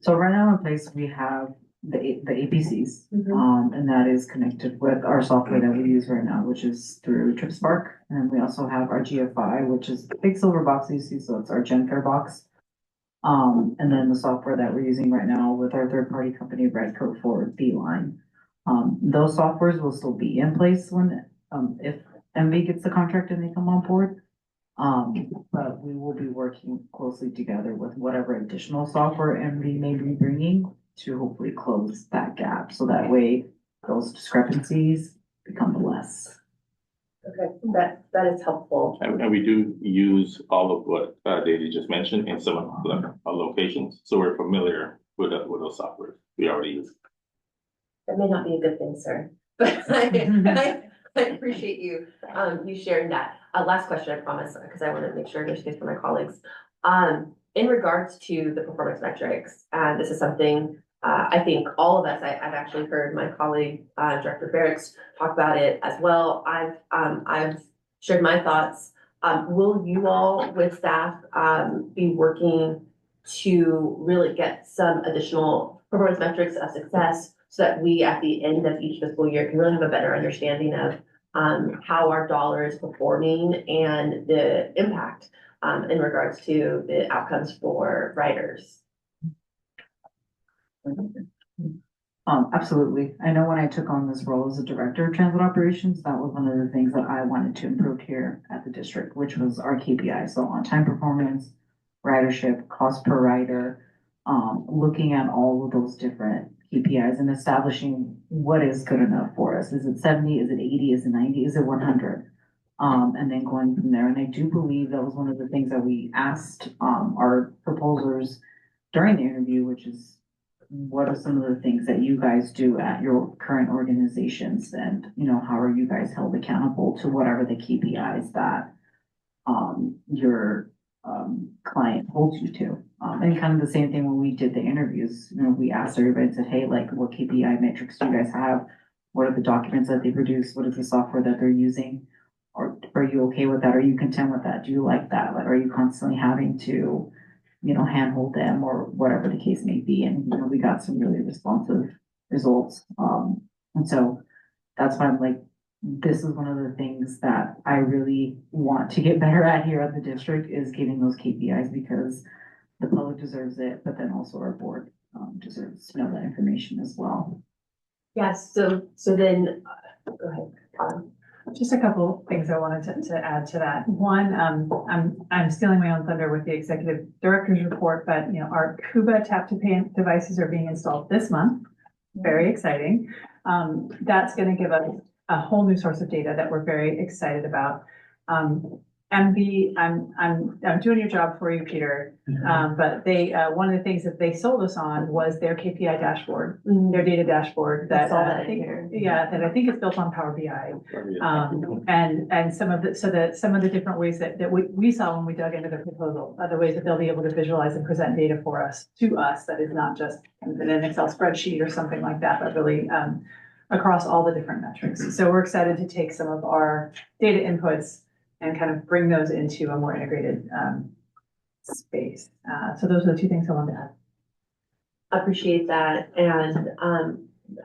So right now in place, we have the APCs, and that is connected with our software that we use right now, which is through TripSpark. And we also have our GFI, which is the big silver box you see, so it's our GenFare box. And then the software that we're using right now with our third-party company, Redcoat, for Beeline. Those softwares will still be in place when, if MV gets the contract and they come on board. But we will be working closely together with whatever additional software MV may be bringing to hopefully close that gap, so that way those discrepancies become less. Okay, that is helpful. And we do use all of what Daisy just mentioned in some of the locations, so we're familiar with those softwares we already use. That may not be a good thing, sir, but I appreciate you, you sharing that. Last question, I promise, because I want to make sure there's space for my colleagues. In regards to the performance metrics, and this is something, I think all of us, I've actually heard my colleague, Director Ferrix talk about it as well. I've shared my thoughts. Will you all with staff, be working to really get some additional performance metrics of success so that we, at the end of each fiscal year, can really have a better understanding of how our dollar is performing and the impact in regards to the outcomes for riders? Absolutely. I know when I took on this role as a director of transit operations, that was one of the things that I wanted to improve here at the district, which was our KPI. So on-time performance, ridership, cost per rider, looking at all of those different KPIs and establishing what is good enough for us. Is it 70? Is it 80? Is it 90? Is it 100? And then going from there. And I do believe that was one of the things that we asked our proposers during the interview, which is, what are some of the things that you guys do at your current organizations? And, how are you guys held accountable to whatever the KPIs that your client holds you to? And kind of the same thing when we did the interviews, we asked everybody and said, hey, like, what KPI metrics do you guys have? What are the documents that they produce? What is the software that they're using? Or are you okay with that? Are you content with that? Do you like that? Like, are you constantly having to, handhold them or whatever the case may be? And, we got some really responsive results. And so that's why I'm like, this is one of the things that I really want to get better at here at the district, is getting those KPIs, because the public deserves it, but then also our board deserves to know that information as well. Yes, so then, go ahead. Just a couple things I wanted to add to that. One, I'm stealing my own thunder with the executive director's report, but our Kuba tap to pay devices are being installed this month. Very exciting. That's going to give us a whole new source of data that we're very excited about. MB, I'm doing your job for you, Peter. But they, one of the things that they sold us on was their KPI dashboard, their data dashboard that I think, that I think is built on Power BI. And some of the different ways that we saw when we dug into the proposal, other ways that they'll be able to visualize and present data for us, to us, that is not just in an Excel spreadsheet or something like that, but really across all the different metrics. So we're excited to take some of our data inputs and kind of bring those into a more integrated space. So those are the two things I wanted to add. Appreciate that. And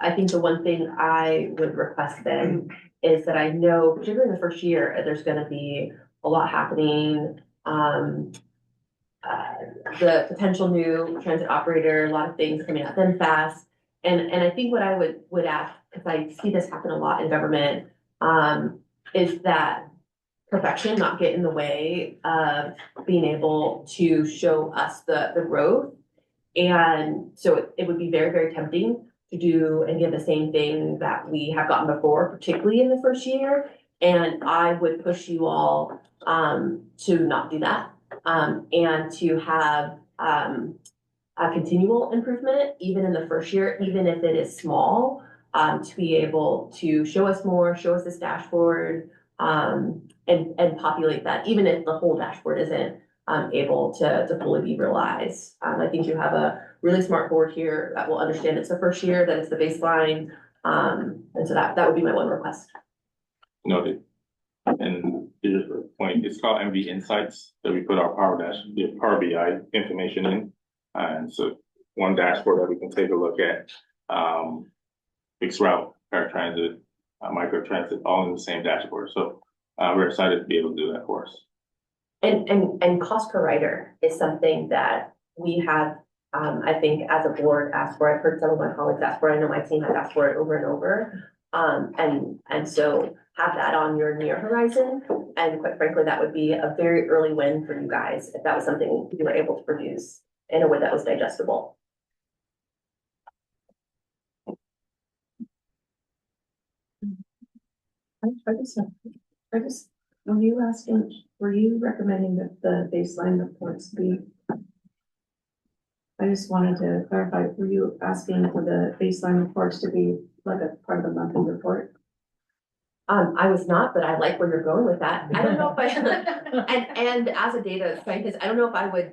I think the one thing I would request then is that I know, particularly in the first year, there's going to be a lot happening. The potential new transit operator, a lot of things coming at them fast. And I think what I would ask, because I see this happen a lot in government, is that perfection not get in the way of being able to show us the growth. And so it would be very, very tempting to do and give the same thing that we have gotten before, particularly in the first year. And I would push you all to not do that, and to have a continual improvement, even in the first year, even if it is small, to be able to show us more, show us this dashboard, and populate that, even if the whole dashboard isn't able to fully be realized. I think you have a really smart board here that will understand it's the first year, that it's the baseline. And so that would be my one request. Noted. And the point, it's called MV Insights, that we put our Power BI information in. And so one dashboard that we can take a look at, fixed route, paratransit, microtransit, all in the same dashboard. So we're excited to be able to do that for us. And cost per rider is something that we have I think as a board asked for, I've heard some of my colleagues ask for, I know my team has asked for it over and over. And so have that on your near horizon. And quite frankly, that would be a very early win for you guys if that was something you were able to produce in a way that was digestible. I just, when you asking, were you recommending that the baseline reports be? I just wanted to clarify, were you asking for the baseline reports to be like a part of the monthly report? I was not, but I like where you're going with that. I don't know if I, and as a data scientist, I don't know if I would,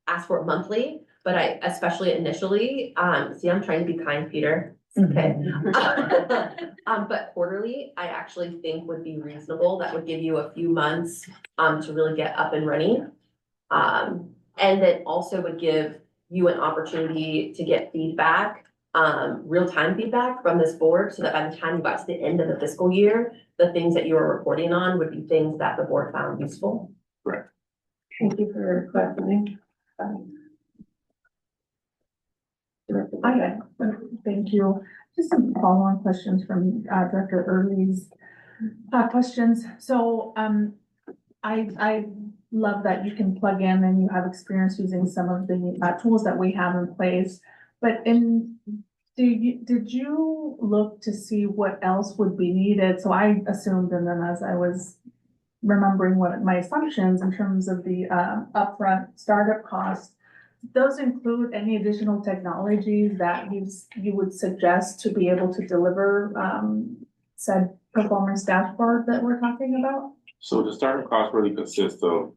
ask for it monthly, but I, especially initially, see, I'm trying to be kind, Peter. Okay. But quarterly, I actually think would be reasonable. That would give you a few months, to really get up and running. And then also would give you an opportunity to get feedback, real-time feedback from this board, so that by the time you got to the end of the fiscal year, the things that you were reporting on would be things that the board found useful. Thank you for clarifying. Okay, thank you. Just some follow-on questions from Director Early's questions. So I love that you can plug in and you have experience using some of the tools that we have in place. But did you look to see what else would be needed? So I assumed, and then as I was remembering what my assumptions in terms of the upfront startup costs, those include any additional technologies that you would suggest to be able to deliver said performance dashboard that we're talking about? So the startup cost really consists of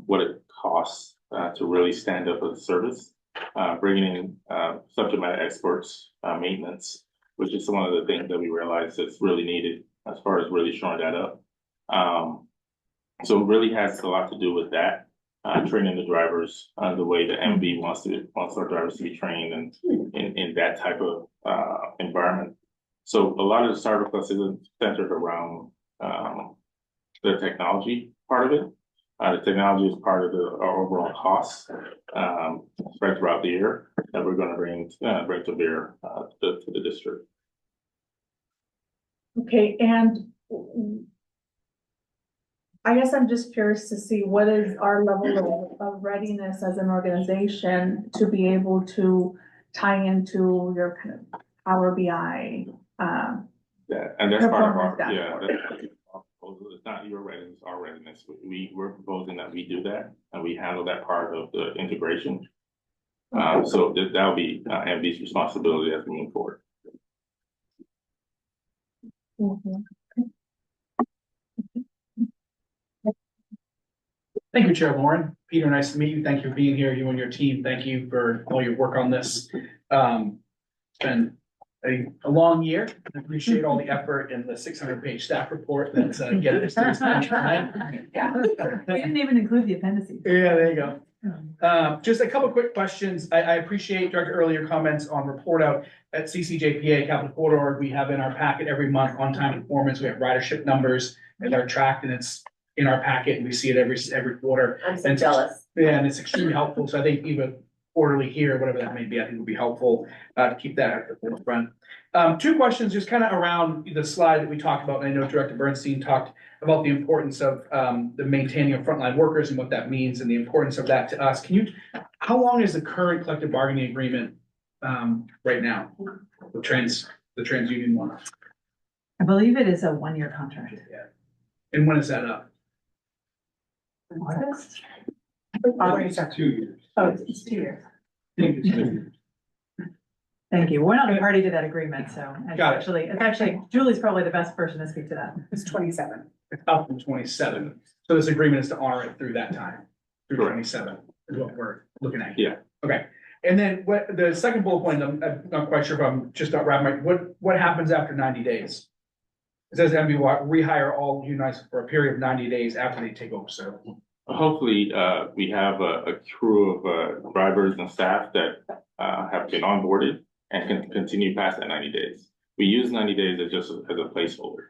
what it costs to really stand up a service, bringing in subject matter experts, maintenance, which is one of the things that we realized is really needed as far as really showing that up. So it really has a lot to do with that. Training the drivers the way the MV wants our drivers to be trained and in that type of environment. So a lot of the startup cost is centered around the technology part of it. The technology is part of our overall costs spread throughout the year that we're going to bring to bear to the district. Okay, and I guess I'm just curious to see what is our level of readiness as an organization to be able to tie into your kind of Power BI. Yeah, and that's part of our, Performance it's not your readiness, it's our readiness. We're proposing that we do that and we handle that part of the integration. So that'll be MV's responsibility as we move forward. Thank you, Chair Lauren. Peter, nice to meet you. Thank you for being here. You and your team, thank you for all your work on this. It's been a long year. I appreciate all the effort in the 600-page staff report that's getting us to this point tonight. Yeah, we didn't even include the appendices. Yeah, there you go. Just a couple quick questions. I appreciate Director earlier comments on report out at CCJPA Capital Corridor. We have in our packet every month on-time performance. We have ridership numbers and they're tracked and it's in our packet and we see it every quarter. I'm so jealous. Yeah, and it's extremely helpful. So I think even quarterly here, whatever that may be, I think would be helpful to keep that at the forefront. Two questions just kind of around the slide that we talked about. And I know Director Bernstein talked about the importance of the maintaining of frontline workers and what that means and the importance of that to us. How long is the current collective bargaining agreement right now? The TransUnion one? I believe it is a one-year contract. Yeah. And when is that up? August? It's 2 years. Oh, it's 2 years. Thank you. We're not a party to that agreement, so it's actually, Julie's probably the best person to speak to that. It's 27. It's up in 27. So this agreement is to honor it through that time, through 27 is what we're looking at. Yeah. Okay. And then what the second bullet point, I'm not quite sure if I'm just not wrapping what happens after 90 days? It says MB rehire all unions for a period of 90 days after they take over. So hopefully we have a crew of drivers and staff that have been onboarded and can continue past that 90 days. We use 90 days as just as a placeholder.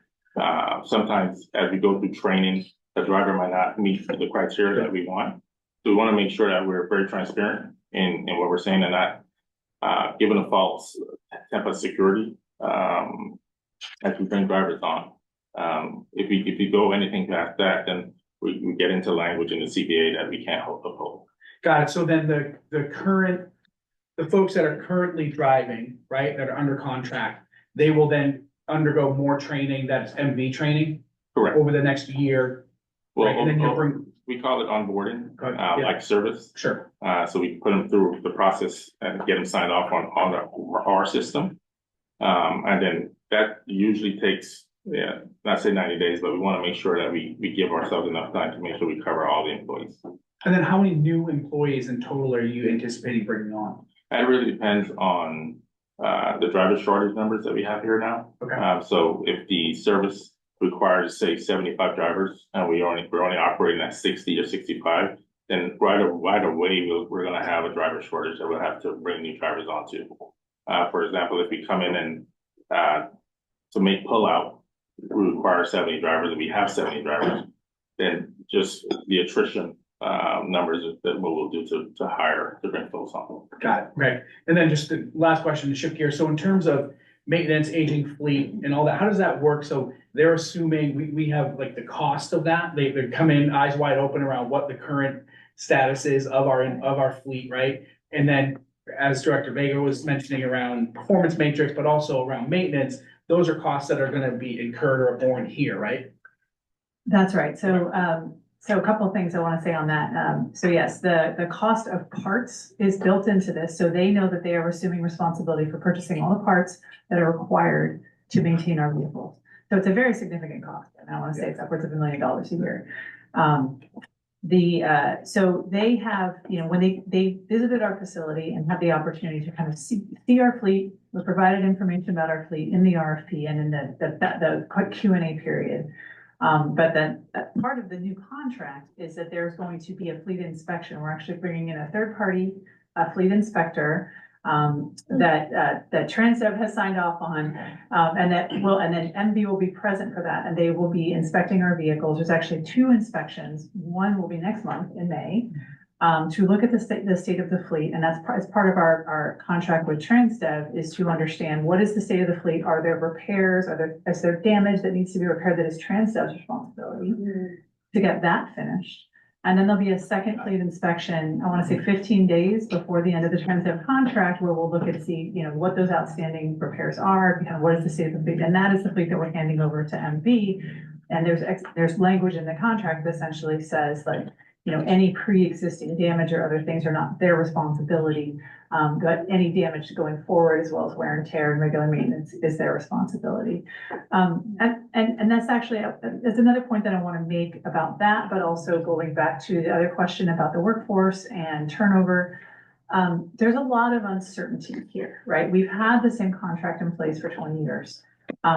Sometimes as we go through training, the driver might not meet the criteria that we want. So we want to make sure that we're very transparent in what we're saying and not, giving a false type of security, as we bring drivers on. If we go anything past that, then we get into language in the CBA that we can't uphold. Got it. So then the folks that are currently driving, right, that are under contract, they will then undergo more training, that's MV training Correct. over the next year. Right, and then you'll bring, We call it onboarding, Yeah. like service. sure, So we put them through the process and get them signed off on our system. And then that usually takes, not say 90 days, but we want to make sure that we give ourselves enough time to make sure we cover all the employees. and then how many new employees in total are you anticipating bringing on? That really depends on the driver shortage numbers that we have here now. Okay. So if the service requires, say, 75 drivers, and we're only operating at 60 or 65, then right away, we're gonna have a driver shortage that we'll have to bring new drivers onto. For example, if we come in and to make pullout, we require 70 drivers, and we have 70 drivers, then just the attrition numbers that we'll do to hire to bring folks on. Got it, right. And then just the last question to shift gears. So in terms of maintenance, aging fleet and all that, how does that work? So they're assuming we have like the cost of that. They come in eyes wide open around what the current status is of our fleet, right? And then as Director Vega was mentioning around performance matrix, but also around maintenance, those are costs that are gonna be incurred or borne here, right? That's right. So a couple of things I want to say on that. So yes, the cost of parts is built into this. So they know that they are assuming responsibility for purchasing all the parts that are required to maintain our vehicles. So it's a very significant cost. And I want to say it's upwards of $1 million a year. So they have, when they visited our facility and had the opportunity to kind of see our fleet, we provided information about our fleet in the RFP and in the Q&A period. But then part of the new contract is that there's going to be a fleet inspection. We're actually bringing in a third party, fleet inspector, that Transdev has signed off on, and then MV will be present for that, and they will be inspecting our vehicles. There's actually 2 inspections. One will be next month in May, to look at the state of the fleet, and that's as part of our contract with Transdev is to understand what is the state of the fleet. Are there repairs? Is there damage that needs to be repaired that is Transdev's responsibility to get that finished? And then there'll be a second fleet inspection, I want to say 15 days before the end of the Transdev contract, where we'll look and see, what those outstanding repairs are, what is the state of the fleet, and that is the fleet that we're handing over to MV. And there's language in the contract that essentially says like, any pre-existing damage or other things are not their responsibility. But any damage going forward, as well as wear and tear and regular maintenance, is their responsibility. And that's actually, there's another point that I want to make about that, but also going back to the other question about the workforce and turnover. There's a lot of uncertainty here, right? We've had the same contract in place for 20 years.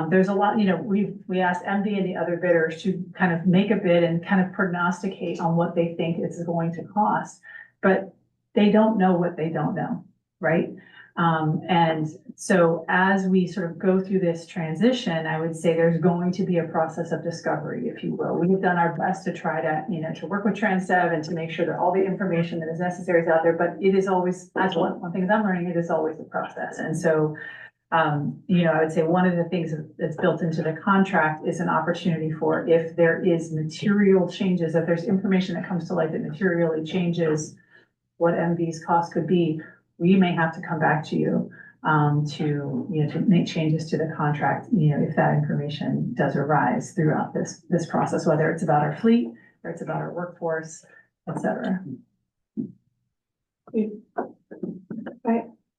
There's a lot, we asked MD and the other bidders to kind of make a bid and kind of prognosticate on what they think it's going to cost, but they don't know what they don't know, right? And so as we sort of go through this transition, I would say there's going to be a process of discovery, if you will. We've done our best to try to, to work with Transdev and to make sure that all the information that is necessary is out there, but it is always, as one thing I'm learning, it is always a process. And so I would say one of the things that's built into the contract is an opportunity for if there is material changes, if there's information that comes to light that materially changes what MV's cost could be, we may have to come back to you to make changes to the contract, if that information does arise throughout this process, whether it's about our fleet or it's about our workforce, et cetera.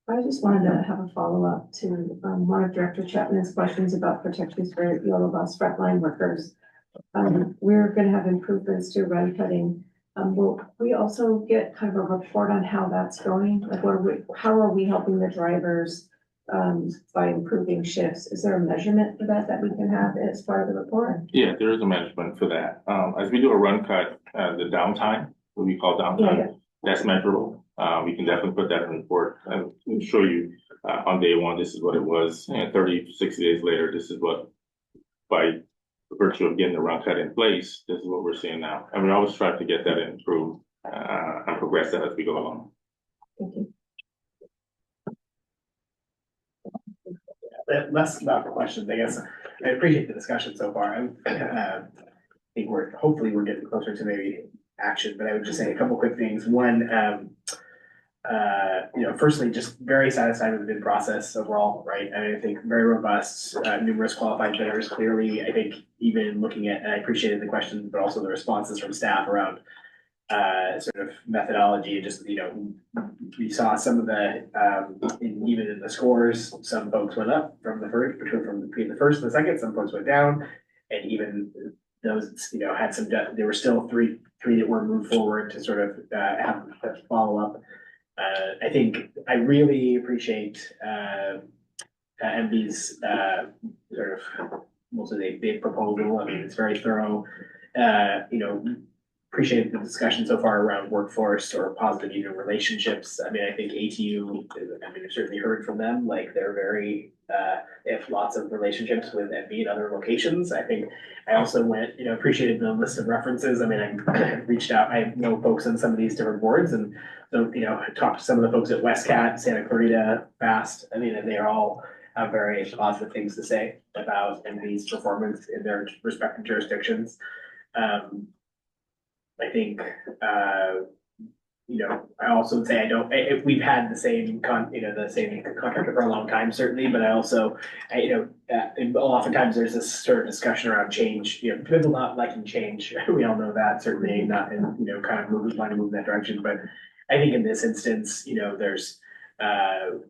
I just wanted to have a follow-up to one of Director Chapman's questions about protections for Yolo bus frontline workers. We're going to have improvements to run cutting. Will we also get kind of a report on how that's going? Like, how are we helping the drivers by improving shifts? Is there a measurement for that we can have as part of the report? Yeah, there is a measurement for that. As we do a run cut, the downtime, what we call downtime, that's measurable. We can definitely put that in the report and show you on day one, this is what it was, and 30 to 60 days later, this is what, by virtue of getting the run cut in place, this is what we're seeing now. And we always try to get that improved and progress that as we go along. Thank you. Less about questions, I guess. I appreciate the discussion so far. I think hopefully we're getting closer to maybe action, but I would just say a couple quick things. One, firstly, just very satisfied with the bid process overall, right? I think very robust, numerous qualified bidders. Clearly, I think even looking at, and I appreciated the questions, but also the responses from staff around sort of methodology, just, we saw some of the, even in the scores, some folks went up from the first, between the first and the second, some folks went down. And even those, had some, there were still three that were moved forward to sort of, have a follow-up. I think I really appreciate, MB's, sort of, most of the bid proposal. I mean, it's very thorough, appreciate the discussion so far around workforce or positive union relationships. I mean, I think ATU, I've certainly heard from them, like they're very, if lots of relationships with MB and other locations. I think I also went, appreciated the list of references. I mean, I reached out, I know folks on some of these different boards and so, I talked to some of the folks at Westcat, Santa Clarita, Fast. I mean, and they all have very positive things to say about MB's performance in their respective jurisdictions. I think, I also would say if we've had the same the same contractor for a long time, certainly, but I also, oftentimes there's this sort of discussion around change, people not liking change. We all know that, certainly not in, kind of wanting to move in that direction, but I think in this instance, there's,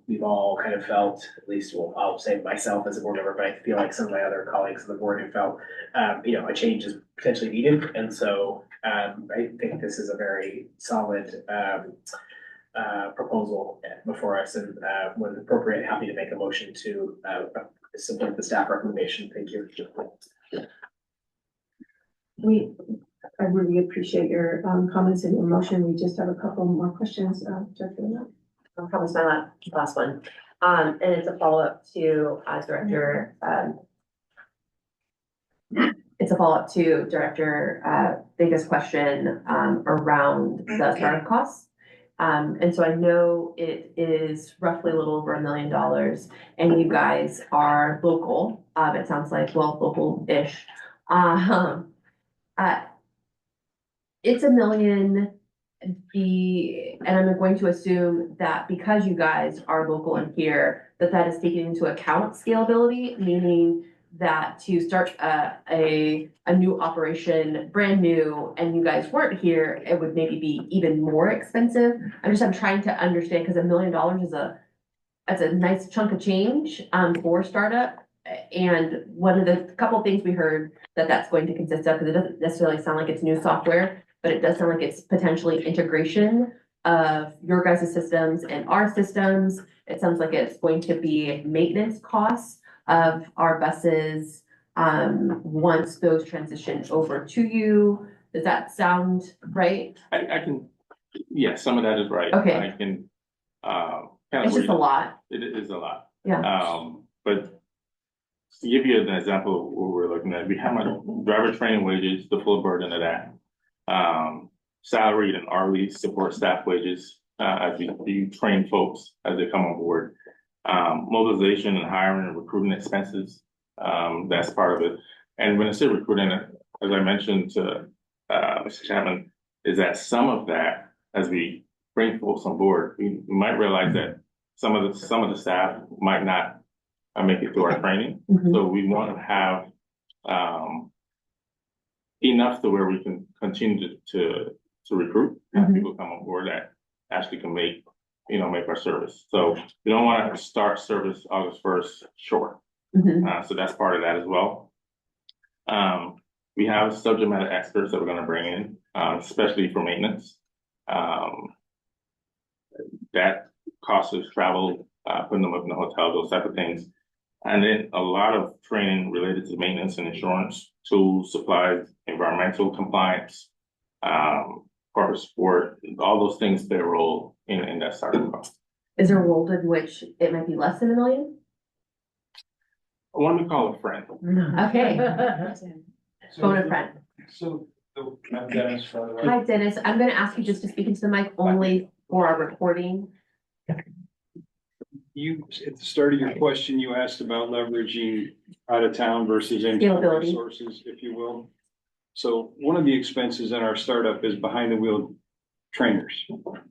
we've all kind of felt, at least, well, I'll say myself as a board member, but I feel like some of my other colleagues on the board have felt, a change is potentially needed. And so, I think this is a very solid, proposal before us and, when appropriate, happy to make a motion to, support the staff recommendation. Thank you. I really appreciate your comments and your motion. We just have a couple more questions, Director. I'll promise my last one. And it's a follow-up to Director, biggest question around the startup costs. And so I know it is roughly a little over $1 million and you guys are local. It sounds like, well, local-ish. It's $1 million. And I'm going to assume that because you guys are local and here, that is taking into account scalability, meaning that to start a new operation, brand new, and you guys weren't here, it would maybe be even more expensive. I'm trying to understand, because $1 million that's a nice chunk of change for startup. And one of the couple of things we heard that's going to consist of, because it doesn't necessarily sound like it's new software, but it does sound like it's potentially integration of your guys' systems and our systems. It sounds like it's going to be maintenance costs of our buses once those transition over to you. Does that sound right? I can, yeah, some of that is right. Okay. I can, It's just a lot. It is a lot. Yeah. But to give you an example of what we're looking at, we have my driver training wages, the full burden of that. Salaried and hourly support staff wages, as we train folks as they come on board. Mobilization and hiring and recruiting expenses, that's part of it. And when I say recruiting, as I mentioned to Mr. Chapman, is that some of that, as we bring folks on board, we might realize that some of the staff might not make it through our training. Mm-hmm. So we want to have enough to where we can continue to recruit, have Mm-hmm. people come on board that actually can make our service. So we don't want to start service August 1st short. Mm-hmm. So that's part of that as well. We have subject matter experts that we're going to bring in, especially for maintenance. That costs us travel, putting them up in the hotel, those type of things. And then a lot of training related to maintenance and insurance, tools, supplies, environmental compliance, corporate support, all those things play a role in that startup cost. Is there a world in which it might be less than $1 million? I want to call a friend. Okay. Phone a friend. So, I'm Dennis, by the way. Hi, Dennis. I'm gonna ask you just to speak into the mic only for our reporting? You, at the start of your question, you asked about leveraging out of town versus internal Scalability. resources, if you will. So one of the expenses in our startup is behind the wheel trainers,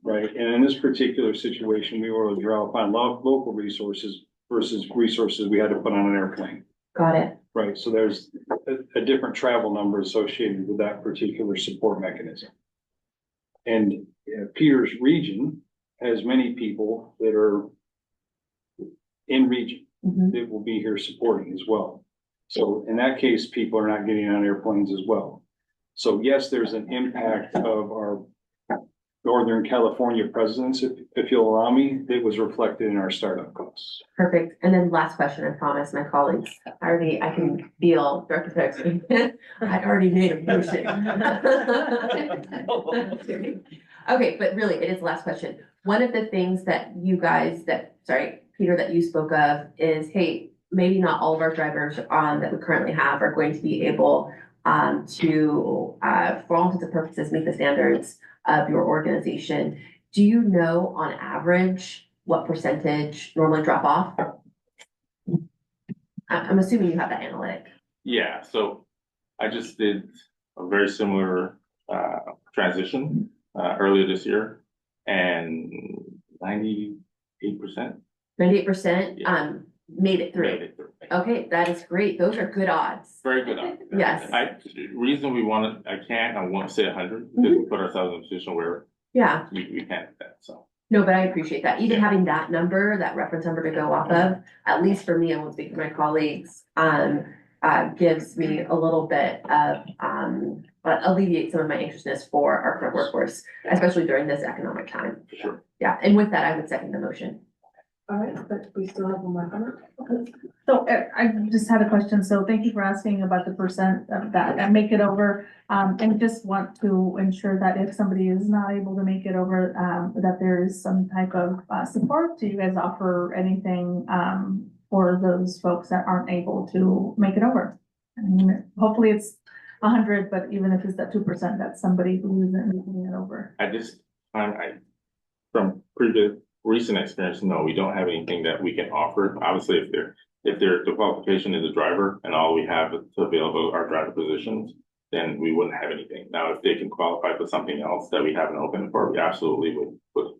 right? And in this particular situation, we were to draw upon local resources versus resources we had to put on an airplane, Got it. right? So there's a different travel number associated with that particular support mechanism. And Peter's region has many people that are in region Mhm. that will be here supporting as well. So in that case, people are not getting on airplanes as well. So yes, there's an impact of our Northern California presence, if you'll allow me, that was reflected in our startup costs. Perfect. And then last question, I promise my colleagues, I can feel Director Fix. I already made a motion. Okay, but really, it is the last question. One of the things that you guys Peter, that you spoke of is, hey, maybe not all of our drivers that we currently have are going to be able to, for all intents and purposes, meet the standards of your organization. Do you know on average what percentage normally drop off? I'm assuming you have that analytic. Yeah, so I just did a very similar transition earlier this year, and 98%. 98% made it through. Made it through. Okay, that is great. Those are good odds. Very good. On Yes. Reason we want to, I won't say 100 because we put ourselves in a position where Yeah. we can't do that. So No, but I appreciate that. Even Yeah. having that number, that reference number to go off of, at least for me, I won't speak for my colleagues, gives me a little bit of, alleviate some of my anxiousness for our current workforce, especially during this economic time. for sure. Yeah, and with that, I would second the motion. All right, but we still have one more comment. So I just had a question. So thank you for asking about the percent of that make it over. And just want to ensure that if somebody is not able to make it over, that there is some type of support. Do you guys offer anything for those folks that aren't able to make it over? I mean, hopefully it's 100, but even if it's that 2%, that's somebody who isn't making it over. From previous recent experience, no, we don't have anything that we can offer. Obviously, if the qualification is a driver and all we have available are driver positions, then we wouldn't have anything. Now, if they can qualify for something else that we haven't opened for, we absolutely would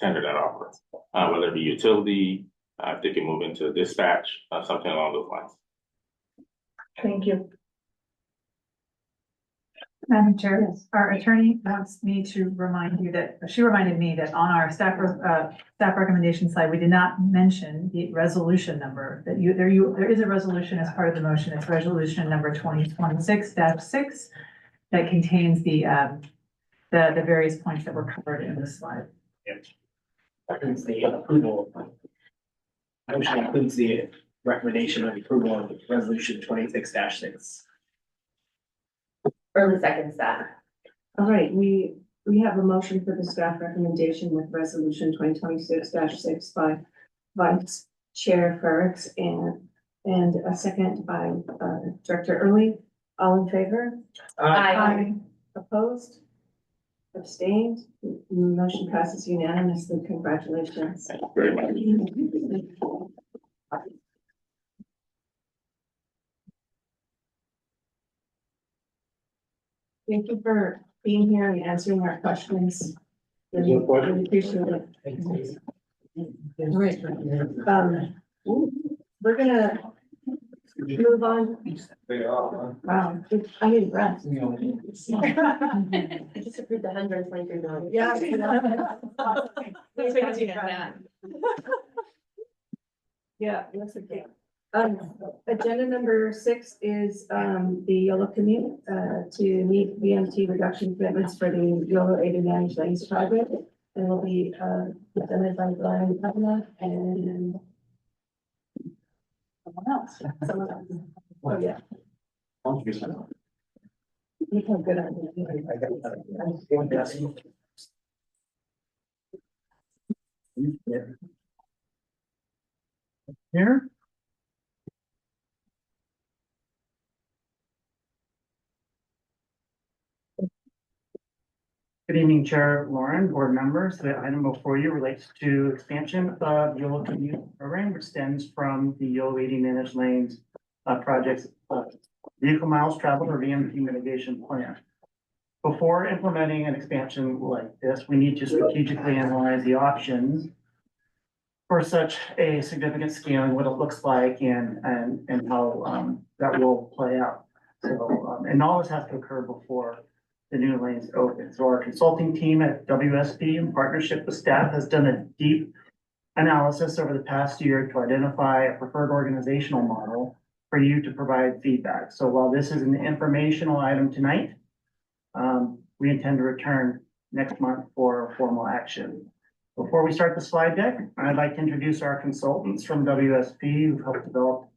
tender that offer. Whether it be utility, if they can move into dispatch, something along those lines. Thank you. Madam Chair, our attorney wants me to remind you that, she reminded me that on our staff recommendation slide, we did not mention the resolution number, that there is a resolution as part of the motion. It's resolution number 2026-6 that contains the various points that were covered in this slide. That includes the approval. Motion includes the recommendation of approval of resolution 26-6. Early seconds that. All right, we have a motion for the staff recommendation with resolution 2026-6 by Vice Chair Ferricks and a second by Director Early. All in favor? Aye. Opposed? Abstained? Motion passes unanimously. Congratulations. Thank you very much. Thank you for being here and answering our questions. Really appreciate it. All right. We're gonna move on. Wow, I need a breath. I just approved the 123 million. Yeah. Yeah, that's okay. Agenda number 6 is, the Yolo commute, to meet VMT reduction commitments for the Yolo aided managed lanes project. And will be, presented by Brian Putnam and someone else. Oh, yeah. Look how good I am. Here. Good evening, Chair Lauren, board members. The item before you relates to expansion of Yolo commute program, which stems from the Yolo 80 managed lanes project's vehicle miles traveled or VMT mitigation plan. Before implementing an expansion like this, we need to strategically analyze the options for such a significant scale and what it looks like and how that will play out. So, and all this has to occur before the new lanes open. So our consulting team at WSP in partnership with staff has done a deep analysis over the past year to identify a preferred organizational model for you to provide feedback. So while this is an informational item tonight, we intend to return next month for formal action. Before we start the slide deck, I'd like to introduce our consultants from WSP who helped develop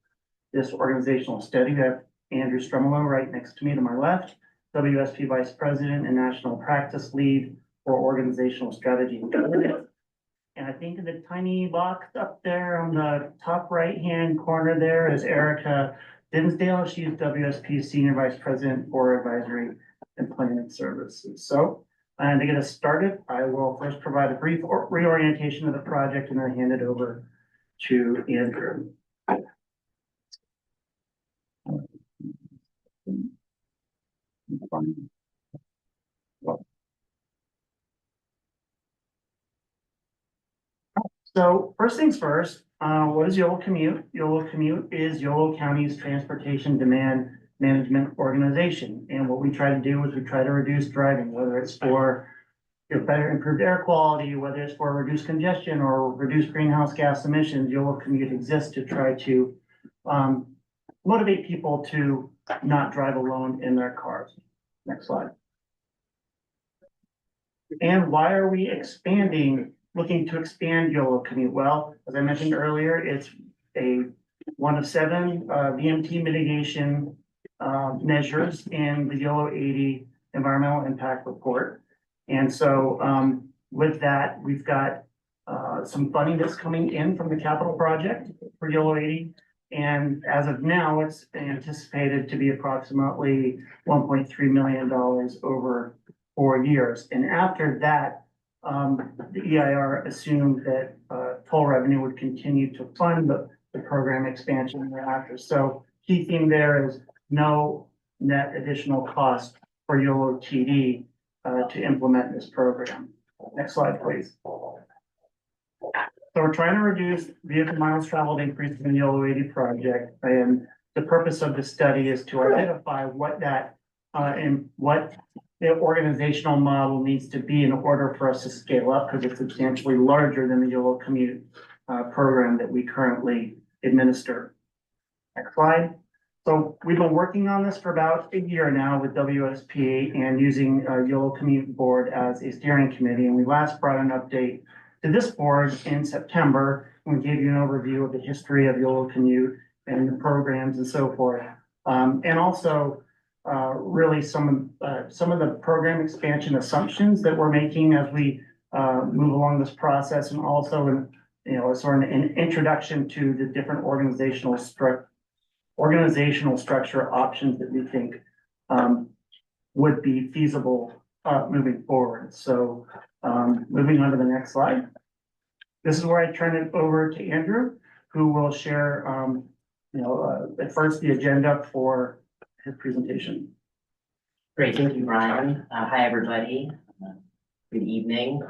this organizational study. We have Andrew Strumolo right next to me to my left, WSP Vice President and National Practice Lead for Organizational Strategy and Governance. And I think in the tiny box up there on the top right-hand corner there is Erica Dinsdale. She is WSP's Senior Vice President for Advisory and Planning Services. So, and to get us started, I will first provide a brief reorientation of the project and then hand it over to Andrew. So first things first, what is Yolo Commute? Yolo Commute is Yolo County's transportation demand management organization. And what we try to do is we try to reduce driving, whether it's for better improved air quality, whether it's for reduced congestion or reduced greenhouse gas emissions. Yolo Commute exists to try to motivate people to not drive alone in their cars. Next slide. And why are we looking to expand Yolo Commute? Well, as I mentioned earlier, it's one of 7 VMT mitigation measures in the Yolo 80 environmental impact report. And so with that, we've got some funding that's coming in from the capital project for Yolo 80. And as of now, it's anticipated to be approximately $1.3 million over 4 years. And after that, the EIR assumed that toll revenue would continue to fund the program expansion thereafter. So key theme there is no net additional cost for YoloTD to implement this program. Next slide, please. So we're trying to reduce vehicle miles traveled increases in the Yolo 80 project. And the purpose of the study is to identify what that and what the organizational model needs to be in order for us to scale up, because it's substantially larger than the Yolo Commute program that we currently administer. Next slide. So we've been working on this for about a year now with WSP and using Yolo Commute Board as a steering committee. And we last brought an update to this board in September and we gave you an overview of the history of Yolo Commute and the programs and so forth. And also really some of the program expansion assumptions that we're making as we move along this process, and also sort of an introduction to the different organizational structure options that we think would be feasible moving forward. So moving on to the next slide. This is where I turn it over to Andrew, who will share at first the agenda for his presentation. Great, thank you, Brian. Hi, everybody. Good evening.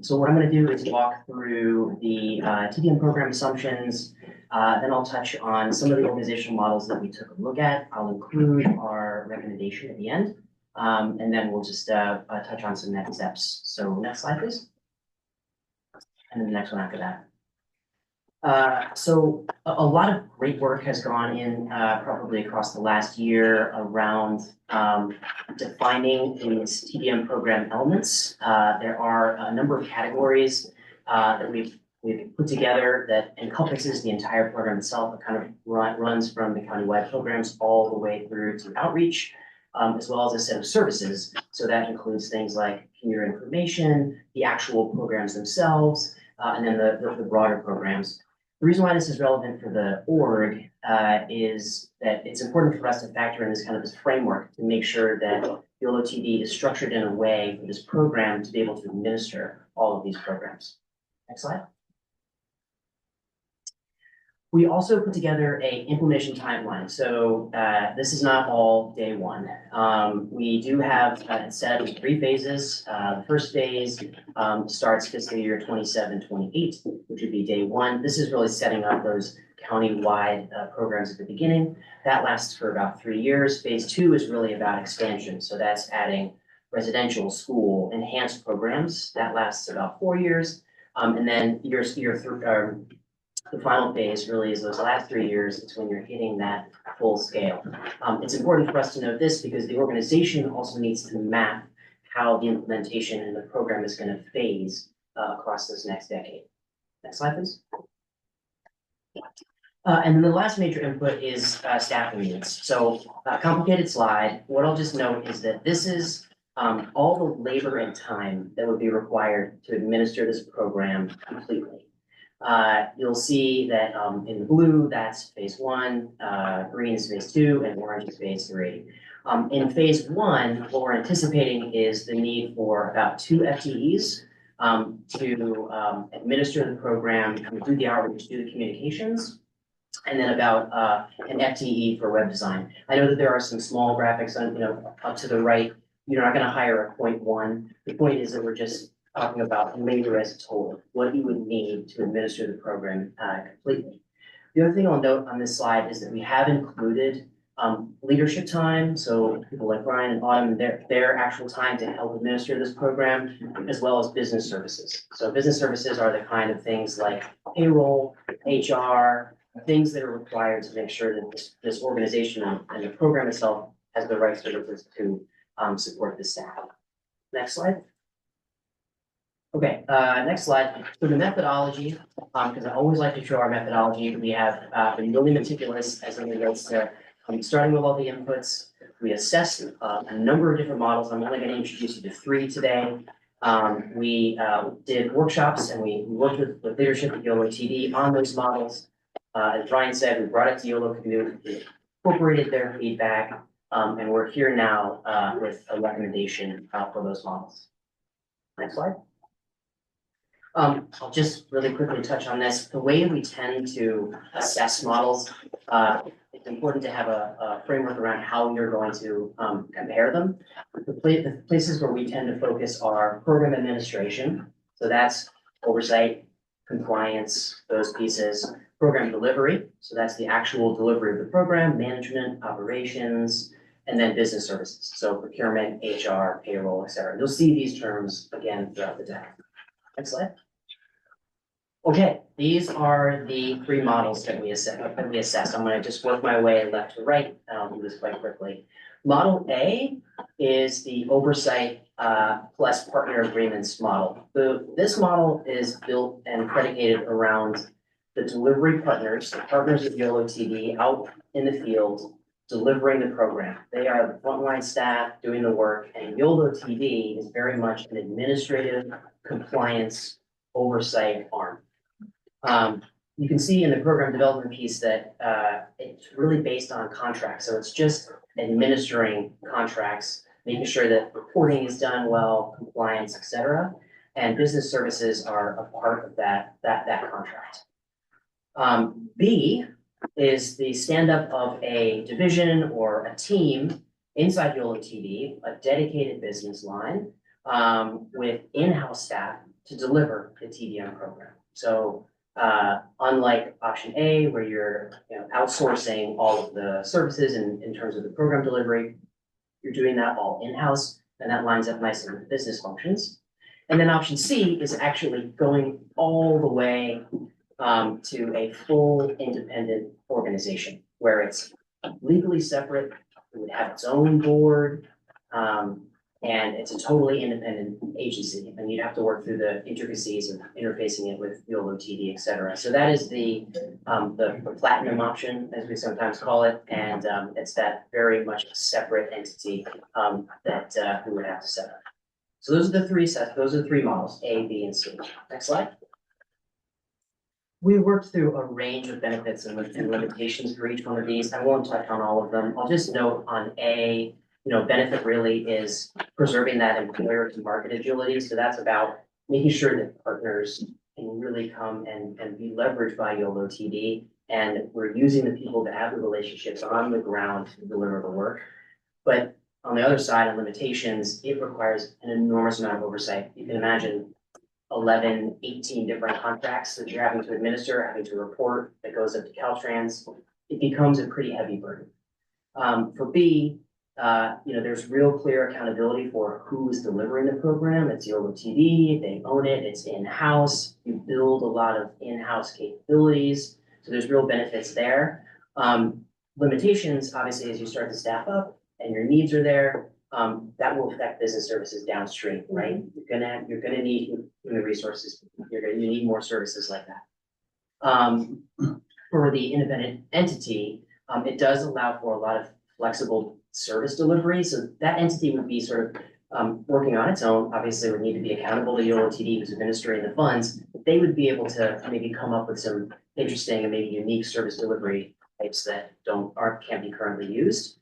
So what I'm going to do is walk through the TDM program assumptions. Then I'll touch on some of the organizational models that we took a look at. I'll include our recommendation at the end. And then we'll just touch on some next steps. So next slide, please. And then the next one after that. So a lot of great work has gone in probably across the last year around defining these TDM program elements. There are a number of categories that we've put together that encompasses the entire program itself. It kind of runs from the countywide programs all the way through to outreach, as well as a set of services. So that includes things like commuter information, the actual programs themselves, and then the broader programs. The reason why this is relevant for the org is that it's important for us to factor in this framework to make sure that YoloTD is structured in a way for this program to be able to administer all of these programs. Next slide. We also put together a implementation timeline. So this is not all day one. We do have set up 3 phases. The first phase starts fiscal year 27-28, which would be day 1. This is really setting up those county-wide programs at the beginning. That lasts for about 3 years. Phase 2 is really about expansion. So that's adding residential, school, enhanced programs. That lasts about 4 years. And then the final phase really is those last 3 years. It's when you're hitting that full scale. It's important for us to note this because the organization also needs to map how the implementation and the program is going to phase across this next decade. Next slide, please. And then the last major input is staffing needs. So complicated slide. What I'll just note is that this is all the labor and time that would be required to administer this program completely. You'll see that in the blue, that's phase 1, green is phase 2, and orange is phase 3. In phase 1, what we're anticipating is the need for about 2 FTEs to administer the program, do the outreach, do the communications, and then about an FTE for web design. I know that there are some small graphics on, up to the right. You're not going to hire a 0.1. The point is that we're just talking about labor as a total, what you would need to administer the program completely. The other thing I'll note on this slide is that we have included leadership time, so people like Brian and Autumn, their actual time to help administer this program, as well as business services. So business services are the kind of things like payroll, HR, things that are required to make sure that this organization and the program itself has the right services to support the staff. Next slide. Okay, next slide. So the methodology, because I always like to show our methodology, we have been really meticulous as it relates to starting with all the inputs. We assessed a number of different models. I'm only going to introduce you to 3 today. We did workshops and we worked with leadership at YoloTD on those models. As Brian said, we brought it to Yolo community, incorporated their feedback, and we're here now with a recommendation for those models. Next slide. I'll just really quickly touch on this. The way we tend to assess models, it's important to have a framework around how you're going to compare them. The places where we tend to focus are program administration. So that's oversight, compliance, those pieces. Program delivery. So that's the actual delivery of the program, management, operations, and then business services. So procurement, HR, payroll, et cetera. You'll see these terms again throughout the deck. Next slide. Okay, these are the 3 models that we assessed. I'm going to just work my way left to right, and I'll do this quite quickly. Model A is the oversight plus partner agreements model. This model is built and predicated around the delivery partners, the partners of YoloTD out in the field, delivering the program. They are the frontline staff doing the work, and YoloTD is very much an administrative compliance oversight arm. You can see in the program development piece that it's really based on contracts. So it's just administering contracts, making sure that reporting is done well, compliance, et cetera. And business services are a part of that contract. B is the stand-up of a division or a team inside YoloTD, a dedicated business line with in-house staff to deliver the TDM program. So unlike option A, where you're outsourcing all of the services in terms of the program delivery, you're doing that all in-house, and that lines up nicely with business functions. And then option C is actually going all the way to a full independent organization where it's legally separate, it would have its own board, and it's a totally independent agency, and you'd have to work through the intricacies of interfacing it with YoloTD, et cetera. So that is the platinum option, as we sometimes call it, and it's that very much separate entity that we would have to set up. So those are the 3 sets. Those are the 3 models, A, B, and C. Next slide. We worked through a range of benefits and limitations for each one of these. I won't touch on all of them. I'll just note on A benefit really is preserving that employer to market agility. So that's about making sure that partners can really come and be leveraged by YoloTD. And we're using the people that have the relationships on the ground to deliver the work. But on the other side of limitations, it requires an enormous amount of oversight. You can imagine 11, 18 different contracts that you're having to administer, having to report, that goes up to Caltrans. It becomes a pretty heavy burden. For B, there's real clear accountability for who is delivering the program. It's YoloTD, they own it, it's in-house. You build a lot of in-house capabilities. So there's real benefits there. Limitations, obviously, as you start to staff up and your needs are there, that will affect business services downstream, right? You're gonna need human resources. You need more services like that. For the independent entity, it does allow for a lot of flexible service delivery. So that entity would be sort of working on its own. Obviously, would need to be accountable to YoloTD, who's administering the funds. They would be able to maybe come up with some interesting and maybe unique service delivery types that can't be currently used.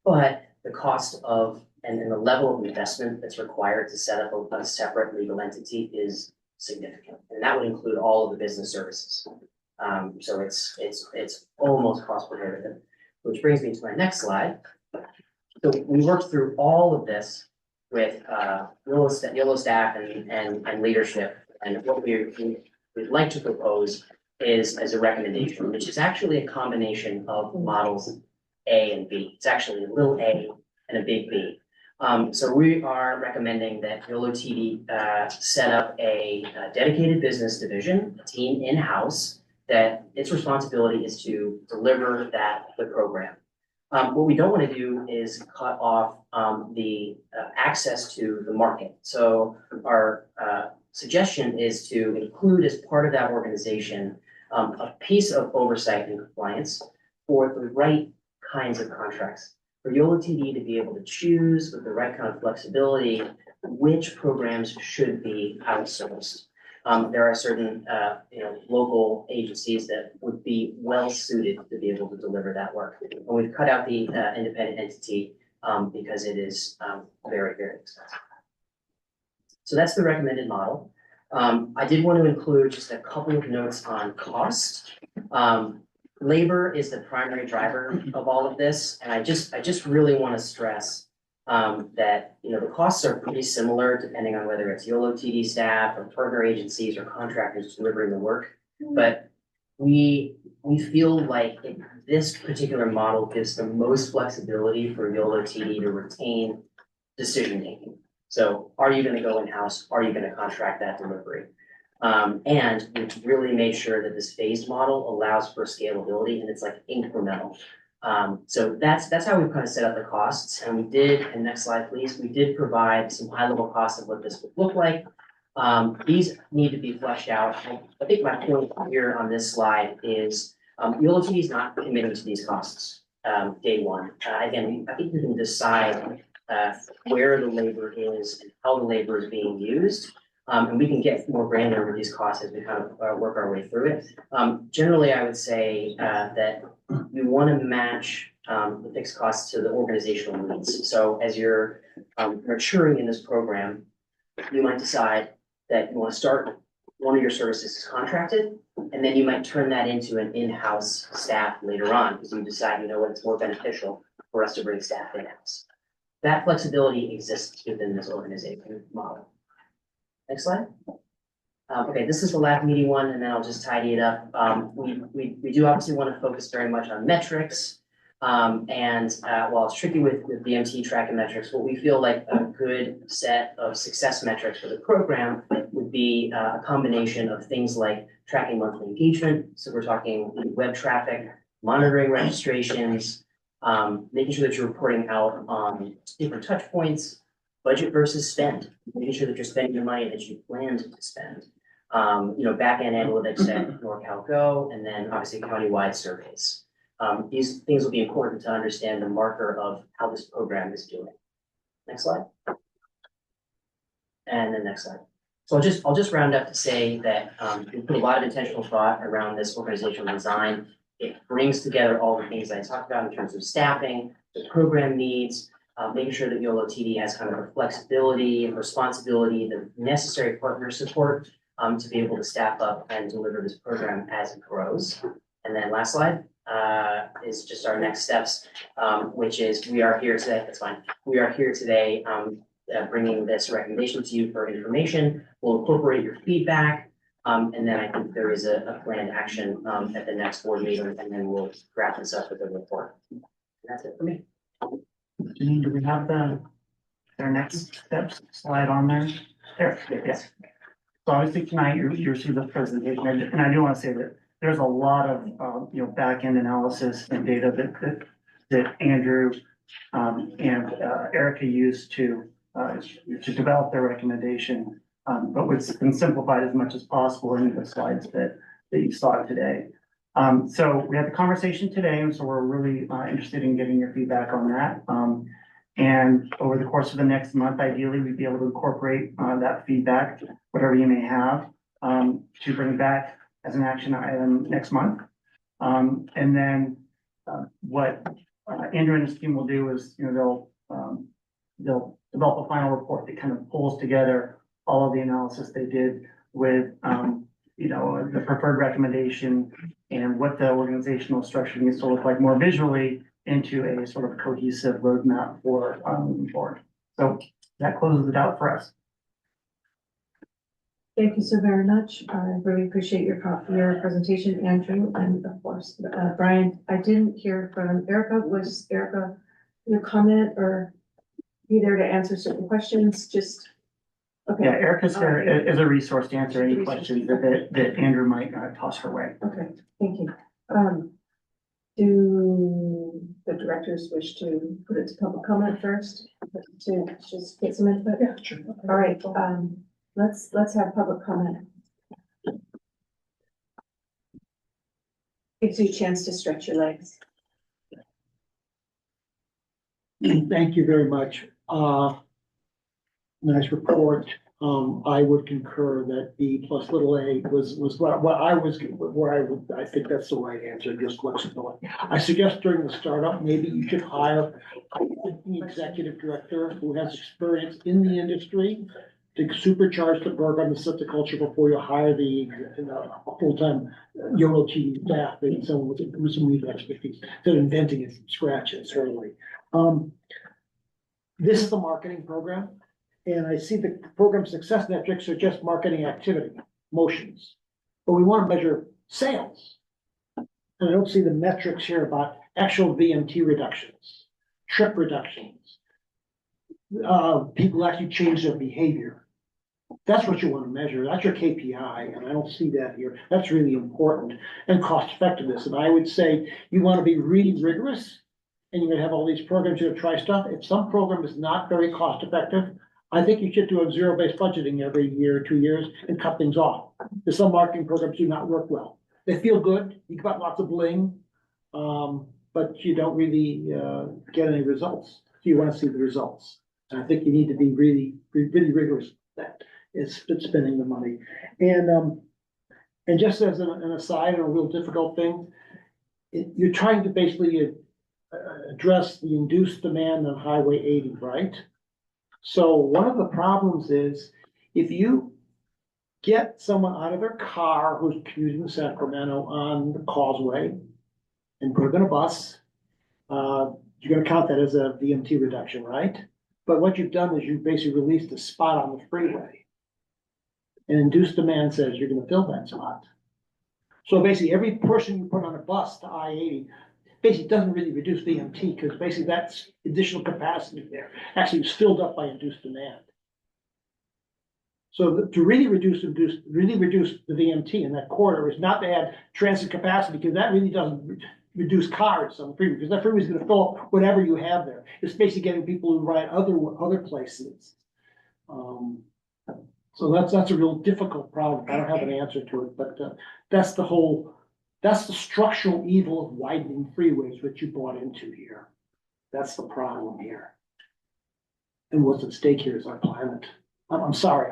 But the cost of and the level of investment that's required to set up a separate legal entity is significant, and that would include all of the business services. So it's almost cost prohibitive, which brings me to my next slide. So we worked through all of this with Yolo staff and leadership, and what we'd like to propose is as a recommendation, which is actually a combination of models A and B. It's actually a little A and a big B. So we are recommending that YoloTD set up a dedicated business division, a team in-house, that its responsibility is to deliver the program. What we don't want to do is cut off the access to the market. So our suggestion is to include as part of that organization a piece of oversight and compliance for the right kinds of contracts. For YoloTD to be able to choose with the right kind of flexibility which programs should be outsourced. There are certain local agencies that would be well suited to be able to deliver that work. And we've cut out the independent entity because it is very, very expensive. So that's the recommended model. I did want to include just a couple of notes on cost. Labor is the primary driver of all of this, and I just really want to stress that the costs are pretty similar depending on whether it's YoloTD staff or partner agencies or contractors delivering the work. But we feel like this particular model gives the most flexibility for YoloTD to retain decision making. So are you going to go in-house? Are you going to contract that delivery? And we've really made sure that this phased model allows for scalability, and it's like incremental. So that's how we've kind of set up the costs. And we did, and next slide, please, we did provide some high level costs of what this would look like. These need to be fleshed out. I think my point here on this slide is YoloTD is not committing to these costs day one. Again, I think we can decide where the labor is and how the labor is being used. And we can get more granular with these costs as we kind of work our way through it. Generally, I would say that you want to match the fixed costs to the organizational needs. So as you're maturing in this program, you might decide that you want to start one of your services is contracted, and then you might turn that into an in-house staff later on because you decide, what, it's more beneficial for us to bring staff in-house. That flexibility exists within this organization model. Next slide. Okay, this is the last meeting one, and then I'll just tidy it up. We do obviously want to focus very much on metrics. While it's tricky with BMT tracking metrics, what we feel like a good set of success metrics for the program would be a combination of things like tracking monthly engagement. So we're talking web traffic, monitoring registrations, making sure that you're reporting out on different touch points, budget versus spend, making sure that you're spending your money that you planned to spend. Back-end analytics at NorCal Go, and then obviously countywide surveys. These things will be important to understand the marker of how this program is doing. Next slide. And then next slide. So I'll just round up to say that we put a lot of intentional thought around this organizational design. It brings together all the things I talked about in terms of staffing, the program needs, making sure that YoloTD has kind of the flexibility and responsibility, the necessary partner support to be able to staff up and deliver this program as it grows. And then last slide is just our next steps, which is we are here today. That's fine. We are here today bringing this recommendation to you for information. We'll incorporate your feedback. And then I think there is a planned action at the next board meeting, and then we'll wrap this up with a report. And that's it for me. Janine, do we have their next steps slide on there? There, yes. So obviously tonight you received the presentation, and I do want to say that there's a lot of, back end analysis and data that Andrew and Erica used to develop their recommendation. But it's been simplified as much as possible in the slides that you saw today. So we had the conversation today, and so we're really interested in getting your feedback on that. And over the course of the next month, ideally, we'd be able to incorporate that feedback, whatever you may have, to bring back as an action item next month. And then what Andrew and his team will do is, they'll develop a final report that kind of pulls together all of the analysis they did with, the preferred recommendation and what the organizational structure needs to look like more visually into a sort of cohesive roadmap for moving forward. So that closes it out for us. Thank you so very much. I really appreciate your presentation, Andrew, and of course, Brian. I didn't hear from Erica. Was Erica your comment or be there to answer certain questions? Just okay. Yeah, Erica's here as a resource to answer any questions that Andrew might toss her way. Okay, thank you. Do the directors wish to put it to public comment first to just get some input? Yeah, sure. All right, let's have public comment. Gives you a chance to stretch your legs. Thank you very much. Nice report. I would concur that B plus little a was what I was, I think that's the right answer, just flexibility. I suggest during the startup, maybe you should hire the executive director who has experience in the industry to supercharge the program and set the culture before you hire the full-time YoloTD staff, and someone with some real expertise. They're inventing it from scratch certainly. This is a marketing program. And I see the program success metrics are just marketing activity, motions. But we want to measure sales. And I don't see the metrics here about actual VMT reductions, trip reductions. People actually change their behavior. That's what you want to measure. That's your KPI, and I don't see that here. That's really important. And cost effectiveness. And I would say you want to be really rigorous, and you're going to have all these programs you're going to try stuff. If some program is not very cost effective, I think you should do a zero-based budgeting every year or 2 years and cut things off. Because some marketing programs do not work well. They feel good, you got lots of bling, but you don't really get any results. So you want to see the results. And I think you need to be really rigorous with that. It's spending the money. And just as an aside and a real difficult thing, you're trying to basically address the induced demand on Highway 80, right? So one of the problems is if you get someone out of their car who's commuting to Sacramento on the causeway and put them in a bus, you're going to count that as a VMT reduction, right? But what you've done is you basically released a spot on the freeway. And induced demand says you're going to fill that spot. So basically every person you put on a bus to I-80 basically doesn't really reduce VMT because basically that's additional capacity there. Actually, it's filled up by induced demand. So to really reduce the VMT in that corridor is not to add transit capacity because that really doesn't reduce cars on the freeway because that freeway is going to fill up whatever you have there. It's basically getting people who ride other places. So that's a real difficult problem. I don't have an answer to it, but that's the structural evil of widening freeways, which you bought into here. That's the problem here. And what's at stake here is our planet. I'm sorry,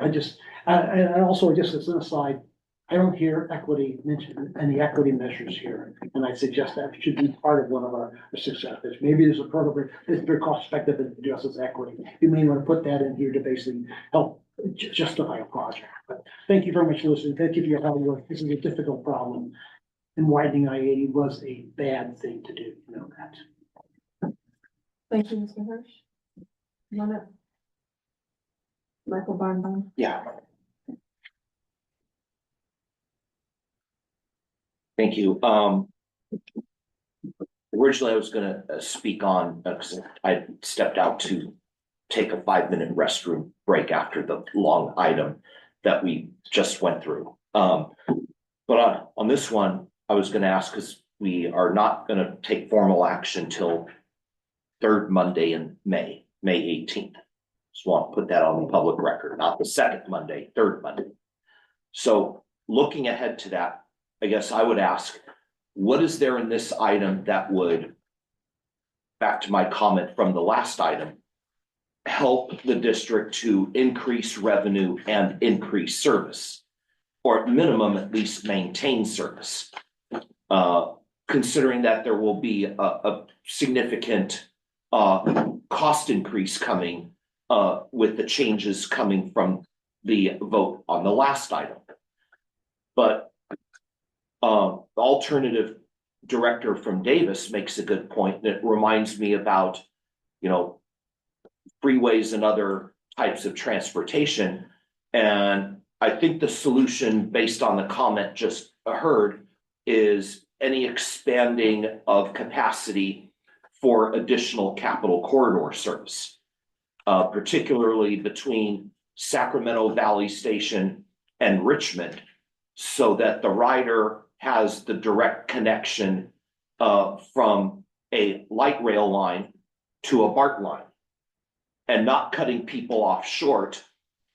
and also just as an aside, I don't hear equity mentioned, any equity measures here, and I suggest that should be part of one of our successes. Maybe there's a program that's very cost effective and addresses equity. You may want to put that in here to basically help justify a project. But thank you very much for listening. Thank you for your hard work. This is a difficult problem. And widening I-80 was a bad thing to do, you know that. Thank you, Mr. Hirsch. Come on up. Michael Barnbaum. Yeah. Thank you. Originally I was gonna speak on, because I stepped out to take a 5-minute restroom break after the long item that we just went through. But on this one, I was gonna ask, because we are not gonna take formal action till third Monday in May 18th. Just want to put that on the public record, not the second Monday, third Monday. So looking ahead to that, I guess I would ask, what is there in this item that would, back to my comment from the last item, help the district to increase revenue and increase service? Or at minimum, at least maintain service? Considering that there will be a significant cost increase coming with the changes coming from the vote on the last item. But the alternative director from Davis makes a good point that reminds me about, you know, freeways and other types of transportation. And I think the solution, based on the comment just heard, is any expanding of capacity for additional capital corridor service, particularly between Sacramento Valley Station and Richmond, so that the rider has the direct connection from a light rail line to a BART line, and not cutting people off short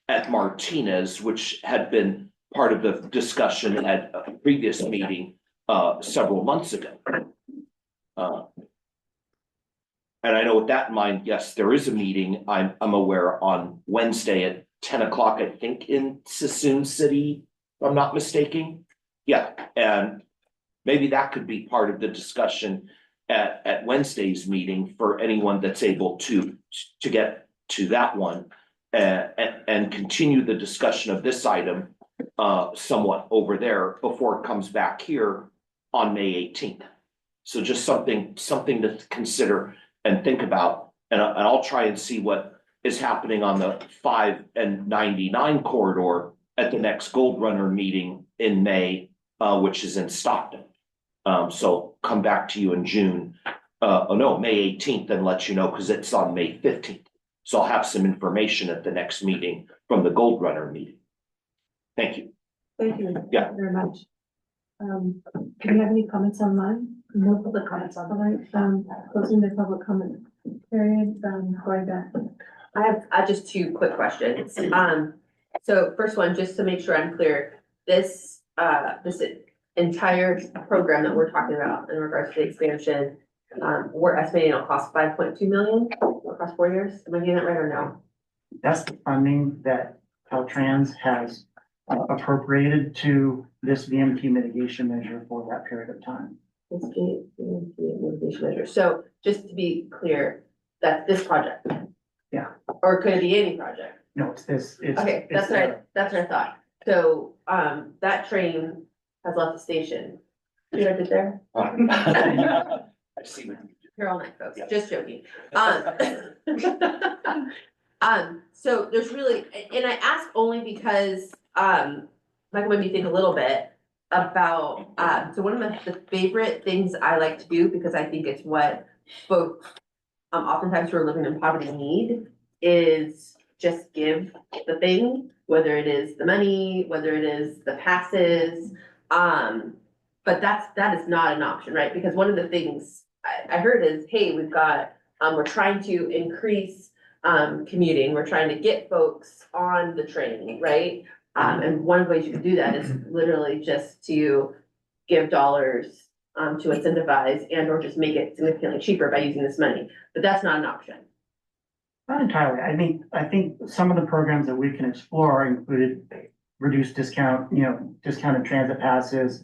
at Martinez, which had been part of the discussion at a previous meeting several months ago. And I know with that in mind, yes, there is a meeting, I'm aware, on Wednesday at 10 o'clock, I think, in Sassoon City, if I'm not mistaken. Yeah, and maybe that could be part of the discussion at Wednesday's meeting for anyone that's able to get to that one, and continue the discussion of this item somewhat over there before it comes back here on May 18th. So just something to consider and think about, and I'll try and see what is happening on the 5 and 99 corridor at the next Gold Runner meeting in May, which is in Stockton. So come back to you in June, May 18th, and let you know, because it's on May 15th. So I'll have some information at the next meeting from the Gold Runner meeting. Thank you. Thank you. Yeah. Thank you very much. Do you have any comments online? No public comments online. Closing the public comment period, going back. I have just two quick questions. So first one, just to make sure I'm clear, this entire program that we're talking about in regards to the expansion, we're estimating it'll cost 5.2 million across 4 years. Am I getting that right or no? That's the funding that Caltrans has appropriated to this VMT mitigation measure for that period of time. This mitigation measure. So just to be clear, that's this project. Yeah. Or could it be any project? No, it's this, it's. Okay, it's that's what I thought. So, that train has left the station. See what I did there? I see what you did. Here all night, folks, Yeah. just joking. So there's really, and I ask only because, Michael made me think a little bit about, so one of the favorite things I like to do, because I think it's what folks, oftentimes who are living in poverty need, is just give the thing, whether it is the money, whether it is the passes, but that is not an option, right? Because one of the things I heard is, hey, we've got, we're trying to increase commuting, we're trying to get folks on the train, right? And one of the ways you can do that is literally just to give dollars to incentivize and or just make it significantly cheaper by using this money, but that's not an option. Not entirely. I think some of the programs that we can explore are included reduced discount, discounted transit passes,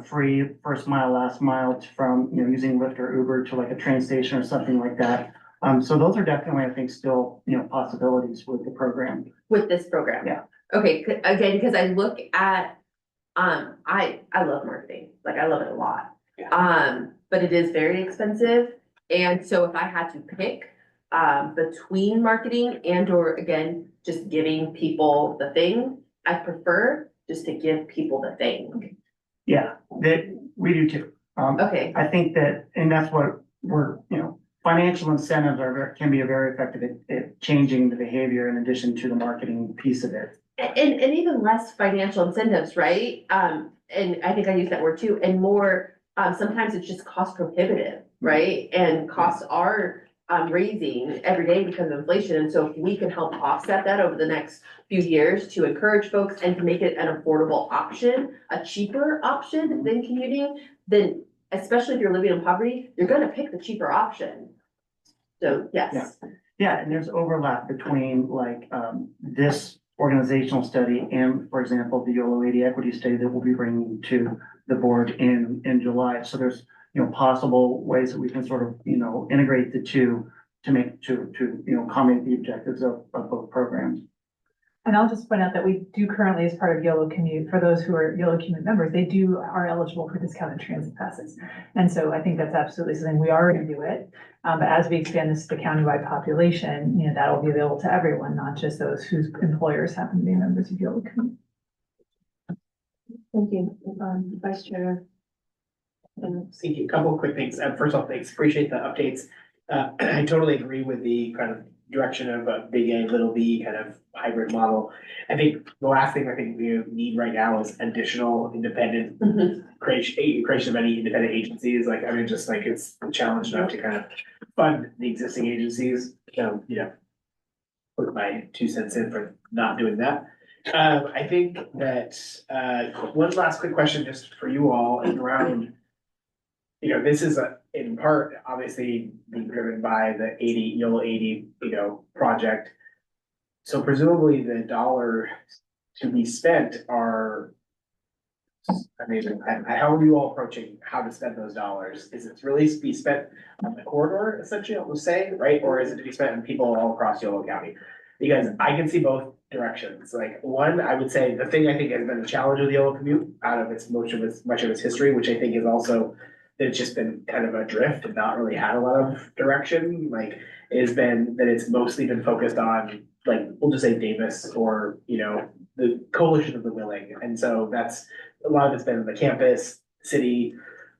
free first mile, last mile from, using Lyft or Uber to like a train station or something like that. So those are definitely, I think, still, possibilities with the program. With this program? Yeah. Okay, again, because I look at, I love marketing, like I love it a lot. But it is very expensive. And so if I had to pick, between marketing and or again, just giving people the thing, I prefer just to give people the thing. Yeah, that we do too. Okay. I think that, and that's what we're, financial incentives can be very effective at changing the behavior in addition to the marketing piece of it. And even less financial incentives, right? And I think I use that word too, and more, sometimes it's just cost prohibitive, right? And costs are raising every day because of inflation. And so if we can help offset that over the next few years to encourage folks and to make it an affordable option, a cheaper option than commuting, then especially if you're living in poverty, you're gonna pick the cheaper option. So, yes. Yeah, and there's overlap between like, this organizational study and, for example, the YoloTD equity study that we'll be bringing to the board in July. So there's, possible ways that we can sort of, integrate the two to make, to accommodate the objectives of both programs. And I'll just point out that we do currently, as part of Yolo Commute, for those who are Yolo Commute members, they are eligible for discounted transit passes. And so I think that's absolutely something we already do it. But as we expand this to the countywide population, that will be available to everyone, not just those whose employers happen to be members of Yolo Commute. Thank you, Vice Chair. Thank you. A couple of quick things. First off, thanks. Appreciate the updates. I totally agree with the kind of direction of a big A, little B kind of hybrid model. I think the last thing I think we need right now is additional independent creation of any independent agencies. Like, I mean, just like it's a challenge enough to kind of fund the existing agencies. So, put my 2 cents in for not doing that. I think that, one last quick question just for you all is around, this is in part, obviously being driven by the YoloTD, project. So presumably the dollar to be spent are, how are you all approaching how to spend those dollars? Is it really to be spent on the corridor, essentially, we'll say, right? Or is it to be spent on people all across Yolo County? Because I can see both directions. Like, one, I would say the thing I think has been a challenge with the Yolo Commute out of much of its history, which I think is also, it's just been kind of adrift and not really had a lot of direction, has been that it's mostly been focused on, we'll just say Davis or, the coalition of the willing. And so that's, a lot of it's been the campus, city.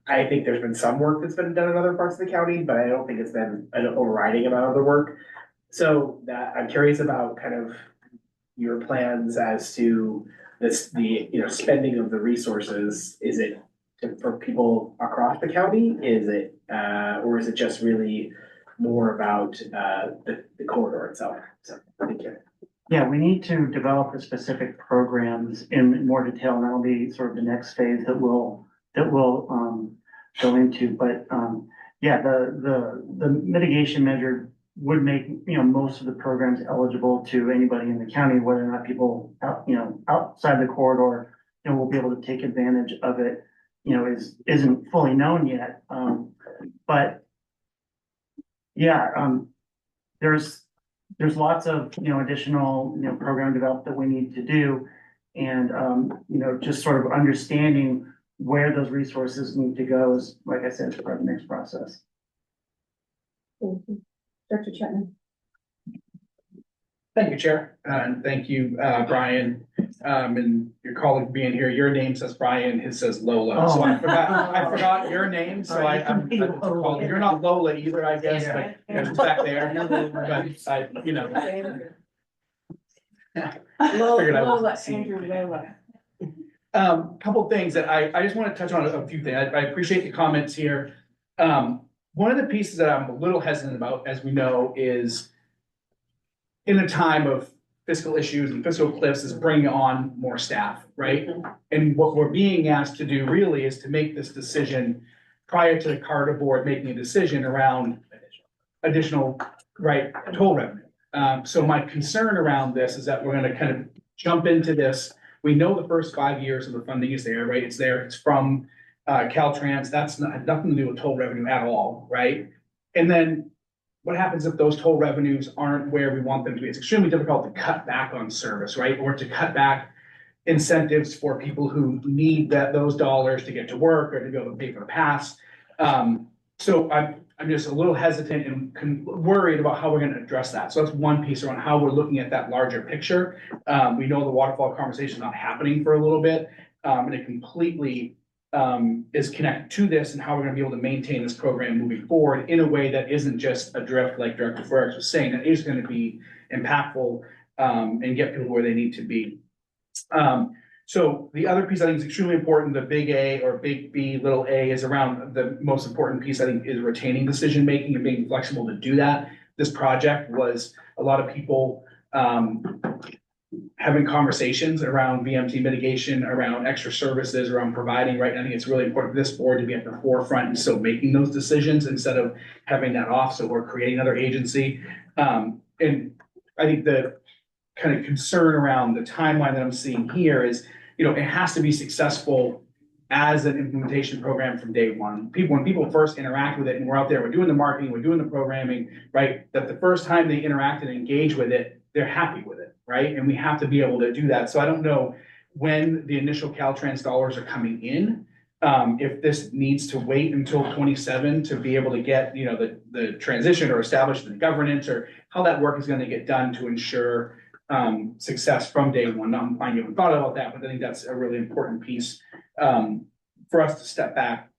I think there's been some work that's been done in other parts of the county, but I don't think it's been an overriding amount of the work. So that I'm curious about kind of your plans as to the spending of the resources. Is it for people across the county? Is it, or is it just really more about, the corridor itself? So, thank you. Yeah, we need to develop the specific programs in more detail, and that'll be sort of the next phase that we'll go into. But, the mitigation measure would make, most of the programs eligible to anybody in the county, whether or not people outside the corridor, will be able to take advantage of it, isn't fully known yet. But there's lots of, additional, program development that we need to do. And, just sort of understanding where those resources need to go is, like I said, part of the next process. Thank you. Dr. Chapman. Thank you, Chair, and thank you, Brian, and your colleague being here. Your name says Brian, his says Lola, so I forgot your name, so I'm you're not Lola either, I guess, but it's back there. But Lola, Andrew Lola. Couple things that I just want to touch on a few things. I appreciate the comments here. One of the pieces that I'm a little hesitant about, as we know, is in a time of fiscal issues and fiscal cliffs is bringing on more staff, right? And what we're being asked to do really is to make this decision prior to the Carter board making a decision around additional, right, toll revenue. So my concern around this is that we're gonna kind of jump into this. We know the first 5 years of the funding is there, right? It's there, it's from Caltrans, that's nothing to do with toll revenue at all, right? And then what happens if those toll revenues aren't where we want them to be? It's extremely difficult to cut back on service, right? Or to cut back incentives for people who need those dollars to get to work or to be able to pay for the pass. So I'm just a little hesitant and worried about how we're gonna address that. So that's one piece around how we're looking at that larger picture. We know the waterfall conversation is not happening for a little bit, and it completely is connected to this and how we're gonna be able to maintain this program moving forward in a way that isn't just a drift, like Director Ferris was saying, that is gonna be impactful, and get people where they need to be. So the other piece I think is extremely important, the big A or big B, little a, is around the most important piece, I think, is retaining decision-making and being flexible to do that. This project was a lot of people, having conversations around VMT mitigation, around extra services, around providing, right? I think it's really important for this board to be at the forefront and still making those decisions instead of having that off, so we're creating another agency. And I think the kind of concern around the timeline that I'm seeing here is, it has to be successful as an implementation program from day one. When people first interact with it and we're out there, we're doing the marketing, we're doing the programming, right? That the first time they interact and engage with it, they're happy with it, right? And we have to be able to do that. So I don't know when the initial Caltrans dollars are coming in. If this needs to wait until 27 to be able to get, the transition or establish the governance, or how that work is going to get done to ensure success from day one. Not implying you haven't thought about that, but I think that's a really important piece for us to step back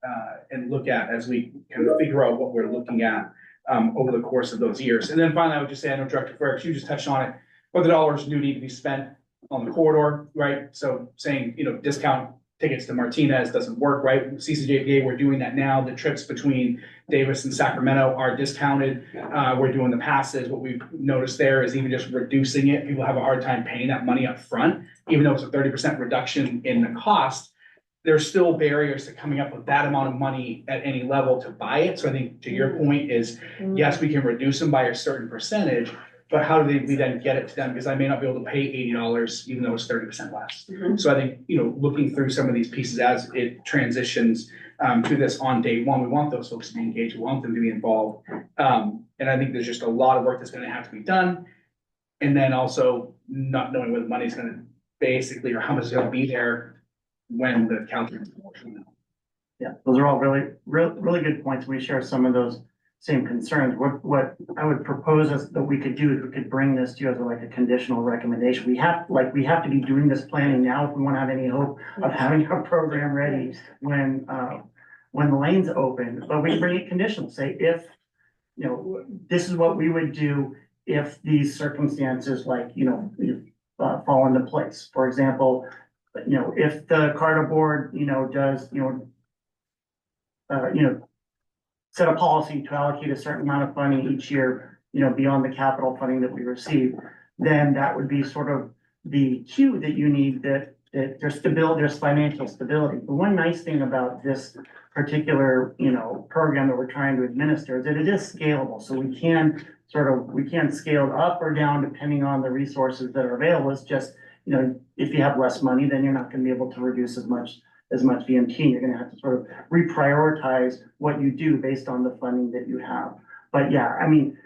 and look at as we kind of figure out what we're looking at over the course of those years. And then finally, I would just say, I know Director Ferris, you just touched on it, but the dollars do need to be spent on the corridor, right? So saying, discount tickets to Martinez doesn't work, right? CCJPA, we're doing that now. The trips between Davis and Sacramento are discounted. We're doing the passes. What we've noticed there is even just reducing it, people have a hard time paying that money up front, even though it's a 30% reduction in the cost. There's still barriers to coming up with that amount of money at any level to buy it. So I think to your point is, yes, we can reduce them by a certain percentage, but how do we then get it to them? Because I may not be able to pay $80, even though it's 30% less. So I think, looking through some of these pieces as it transitions to this on day one, we want those folks to be engaged, we want them to be involved. And I think there's just a lot of work that's gonna have to be done. And then also not knowing where the money's gonna basically, or how much is gonna be there when the counter. Yeah, those are all really good points. We share some of those same concerns. What I would propose is that we could do is we could bring this to you as like a conditional recommendation. We have to be doing this planning now if we want to have any hope of having our program ready when the lanes open. But we bring it conditional, say if, this is what we would do if these circumstances fall into place. For example, if the Carter board, does, set a policy to allocate a certain amount of funding each year, beyond the capital funding that we receive, then that would be sort of the cue that you need that there's financial stability. The one nice thing about this particular, program that we're trying to administer is that it is scalable. So we can scale it up or down depending on the resources that are available. It's just, if you have less money, then you're not going to be able to reduce as much VMT. You're going to have to sort of reprioritize what you do based on the funding that you have. But yeah, I mean,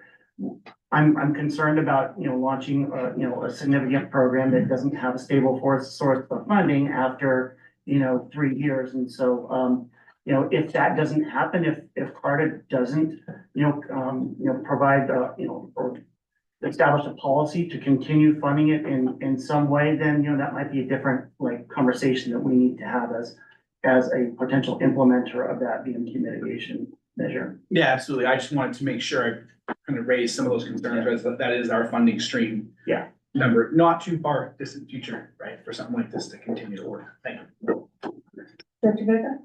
I'm concerned about, launching a significant program that doesn't have a stable source of funding after, 3 years. And so, if that doesn't happen, if CARTA doesn't, provide, or establish a policy to continue funding it in some way, then, that might be a different conversation that we need to have as a potential implementer of that VMT mitigation measure. Yeah, absolutely. I just wanted to make sure I kind of raise some of those concerns, right? That is our funding stream. Yeah. Number, not too far distant future, right? For something like this to continue to work. Thank you. Dr. Vega?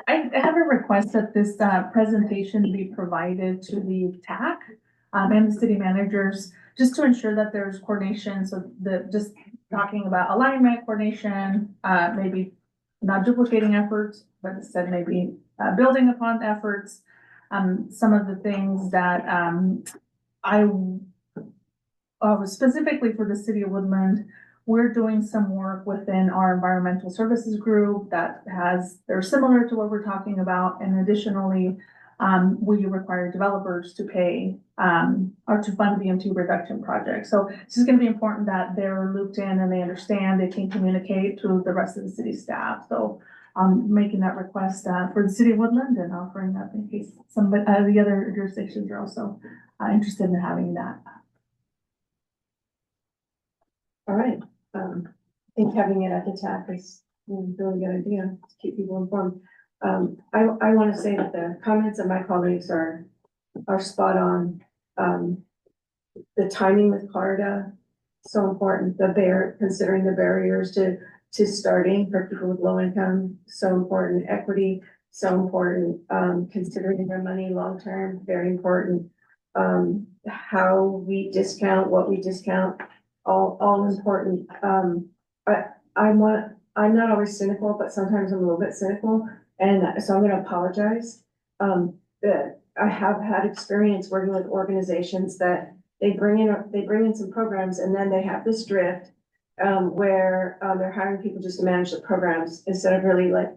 I have a request that this presentation be provided to the TAC and the city managers, just to ensure that there's coordination. So just talking about alignment, coordination, maybe not duplicating efforts, but instead maybe building upon efforts. Some of the things that I specifically for the city of Woodland we're doing some work within our environmental services group they're similar to what we're talking about. And additionally, we require developers to pay, or to fund BMT reduction projects. So it's just gonna be important that they're looped in and they understand, they can communicate to the rest of the city staff. So I'm making that request, for the city of Woodland and offering that in case some, the other jurisdictions are also, interested in having that. All right, I think having it at the TAC is a really good idea to keep people informed. I want to say that the comments of my colleagues are spot on. The timing with Carta, so important, considering the barriers to starting for people with low income, so important, equity, so important, considering their money long-term, very important. How we discount, what we discount, all important. I'm not always cynical, but sometimes I'm a little bit cynical, and so I'm gonna apologize. I have had experience working with organizations that they bring in some programs and then they have this drift, where, they're hiring people just to manage the programs instead of really like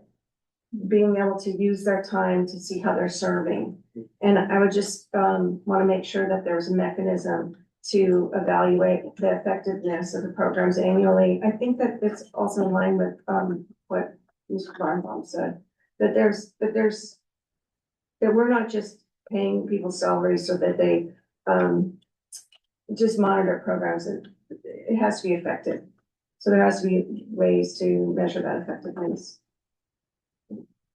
being able to use their time to see how they're serving. And I would just, wanna make sure that there's a mechanism to evaluate the effectiveness of the programs annually. I think that it's also in line with, what Mr. Barnbaum said, that we're not just paying people salaries so that they, just monitor programs. It has to be effective. So there has to be ways to measure that effectiveness.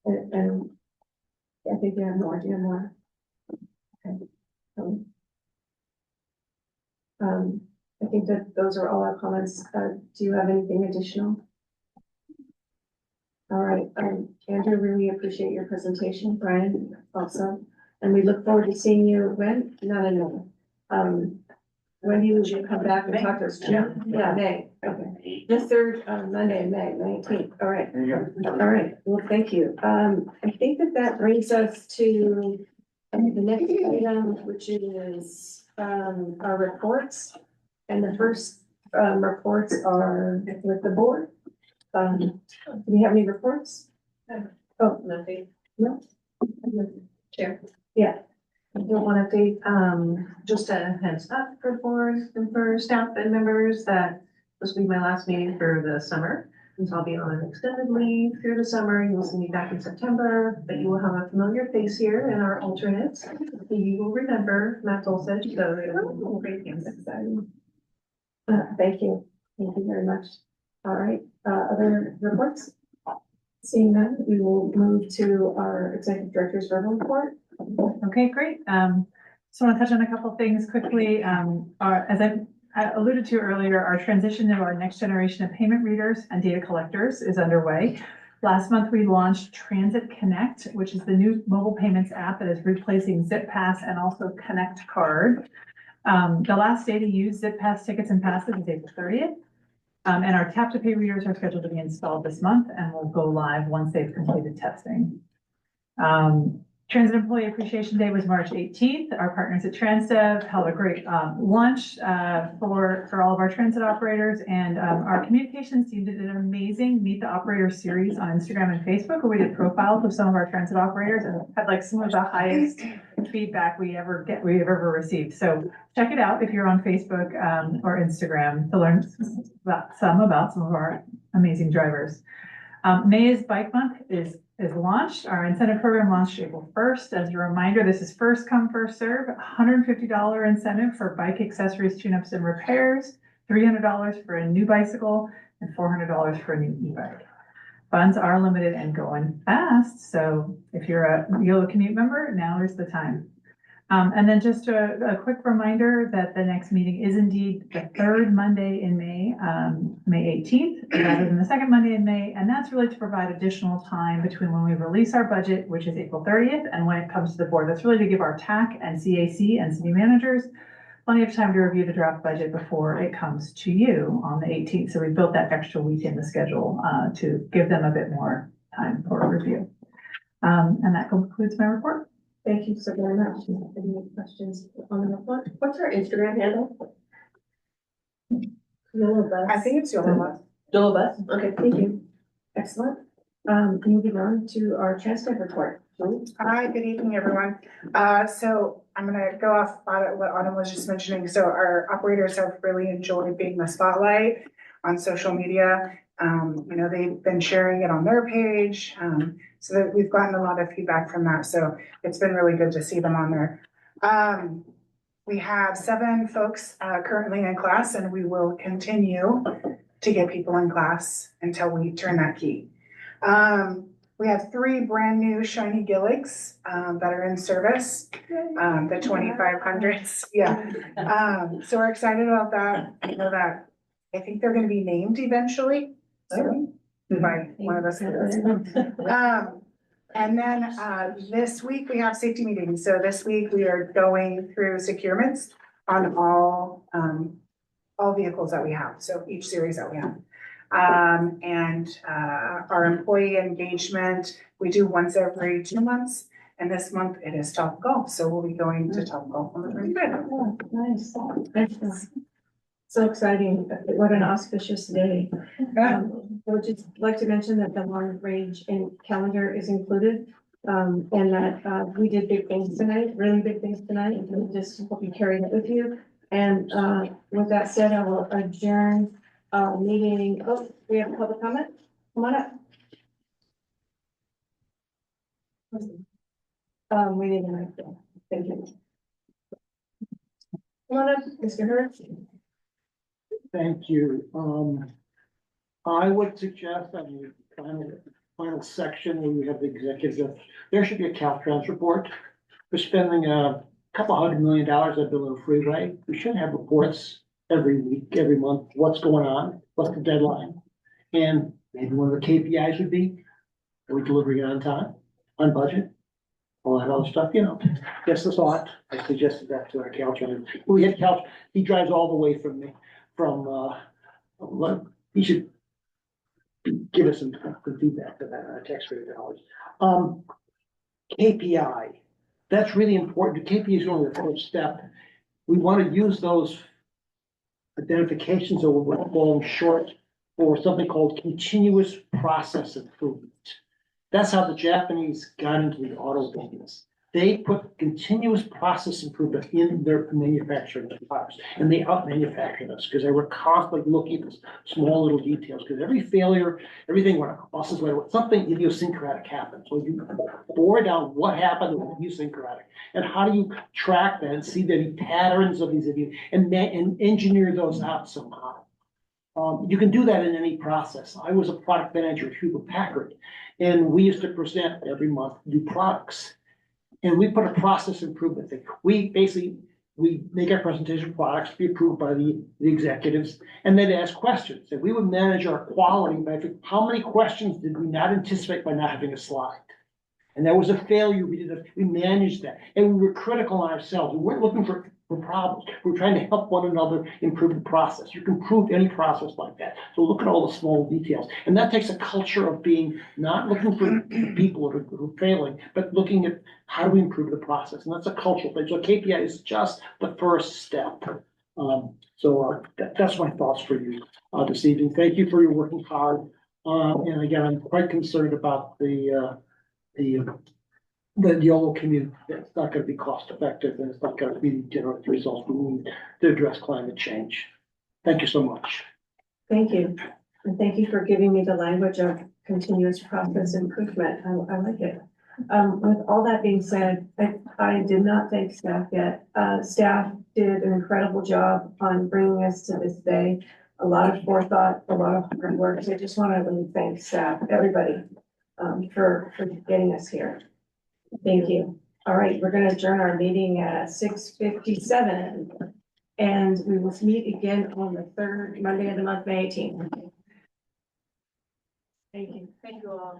And I think you have no idea more. Okay. I think that those are all our comments. Do you have anything additional? All right, Andrew, really appreciate your presentation. Brian, also. And we look forward to seeing you when? No. When do you come back and talk to us? June? Yeah, May. Okay. The third, Monday in May, 19th. All right. There you go. All right. Well, thank you. I think that brings us to the next item, which is, our reports. And the first, reports are with the board. Do we have any reports? Oh, nothing. No? Chair. Yeah. I don't want to update, just a heads up for board and for staff and members that this will be my last meeting for the summer. And so I'll be on extended leave through the summer. You will see me back in September, but you will have a familiar face here in our alternates. You will remember Matt Olsett, so great things. Exciting. Thank you. Thank you very much. All right, other reports? Seeing none, we will move to our executive director's verbal report. Okay, great. Just want to touch on a couple things quickly. As I alluded to earlier, our transition to our next generation of payment readers and data collectors is underway. Last month, we launched Transit Connect, which is the new mobile payments app that is replacing ZipPass and also Connect Card. The last day to use ZipPass tickets and passes is April 30th. And our tap to pay readers are scheduled to be installed this month and will go live once they've completed testing. Transit Employee Appreciation Day was March 18th. Our partners at TransDev held a great lunch for all of our transit operators, and our communications team did an amazing Meet the Operator series on Instagram and Facebook, where we did profiles of some of our transit operators and had like some of the highest feedback we've ever received. So check it out if you're on Facebook or Instagram to learn about some of our amazing drivers. May's Bike Month is launched. Our incentive program launched April 1st. As a reminder, this is first come, first serve, $150 incentive for bike accessories, tune-ups, and repairs, $300 for a new bicycle, and $400 for a new e-bike. Funds are limited and going fast, so if you're a Yolo commute member, now is the time. And then just a quick reminder that the next meeting is indeed the third Monday in May, May 18th, rather than the second Monday in May. And that's really to provide additional time between when we release our budget, which is April 30th, and when it comes to the board. That's really to give our TAC and CAC and city managers plenty of time to review the draft budget before it comes to you on the 18th. So we built that extra week in the schedule to give them a bit more time for review. And that concludes my report. Thank you so very much. Any questions on the report? What's our Instagram handle? Yolo bus. I think it's Yolo bus. Yolo bus? Okay, thank you. Excellent. Moving on to our transport report. Julie? Hi, good evening, everyone. So I'm gonna go off what Autumn was just mentioning. So our operators have really enjoyed being the spotlight on social media. They've been sharing it on their page. So that we've gotten a lot of feedback from that. So it's been really good to see them on there. We have 7 folks currently in class, and we will continue to get people in class until we turn that key. We have 3 brand new shiny Gilligs that are in service, the 2500s. Yeah. So we're excited about that. I know that I think they're going to be named eventually. So by one of us. And then this week we have safety meetings. So this week we are going through securements on all vehicles that we have. So each series that we have. Our employee engagement, we do once every 2 months. And this month it is Top Golf. So we'll be going to Top Golf on the 25th. Oh, nice. Excellent. So exciting. What an auspicious day. I would just like to mention that the long range and calendar is included. And that we did big things tonight, really big things tonight. And we just hope you carry that with you. And with that said, I will adjourn meeting. Oh, we have public comment? Come on up. We need a mic there. Thank you. Come on up, Mr. Hurd. Thank you. I would suggest that in the final section where we have the executive, there should be a Caltrans report. We're spending a couple $100 million on building a freeway. We should have reports every week, every month, what's going on, what's the deadline. And maybe one of the KPIs would be, are we delivering it on time, on budget? All that other stuff, just a thought. I suggested that to our Caltrans. We had he drives all the way from he should give us some feedback to that on our text rate dollars. KPI, that's really important. The KPI is only the first step. We want to use those identifications that we're falling short for something called continuous process improvement. That's how the Japanese got into the auto business. They put continuous process improvement in their manufacturing products, and they out-manufactured us because they were constantly looking at small little details. Because every failure, everything went buses went, something idiosyncratic happened. So you bore down what happened with idiosyncratic, and how do you track that and see the patterns of these and engineer those out somehow. You can do that in any process. I was a product manager at Hewlett Packard, and we used to present every month new products. And we put a process improvement thing. We make our presentation products be approved by the executives, and they'd ask questions. And we would manage our quality by how many questions did we not anticipate by not having a slide. And that was a failure. We managed that. And we were critical on ourselves. We weren't looking for problems. We were trying to help one another improve the process. You can improve any process like that. So look at all the small details. And that takes a culture of being not looking for people who are failing, but looking at how do we improve the process. And that's a cultural thing. So KPI is just the first step. That's my thoughts for you this evening. Thank you for your working hard. And again, I'm quite concerned about the Yolo commute. It's not going to be cost effective, and it's not going to be generate the results we need to address climate change. Thank you so much. Thank you. And thank you for giving me the language of continuous process improvement. I like it. With all that being said, I did not thank staff yet. Staff did an incredible job on bringing us to this day. A lot of forethought, a lot of hard work. So I just want to really thank staff, everybody, for getting us here. Thank you. All right, we're going to adjourn our meeting at 6:57. And we will meet again on the 3rd Monday of the month, May 18th. Thank you. Thank you all.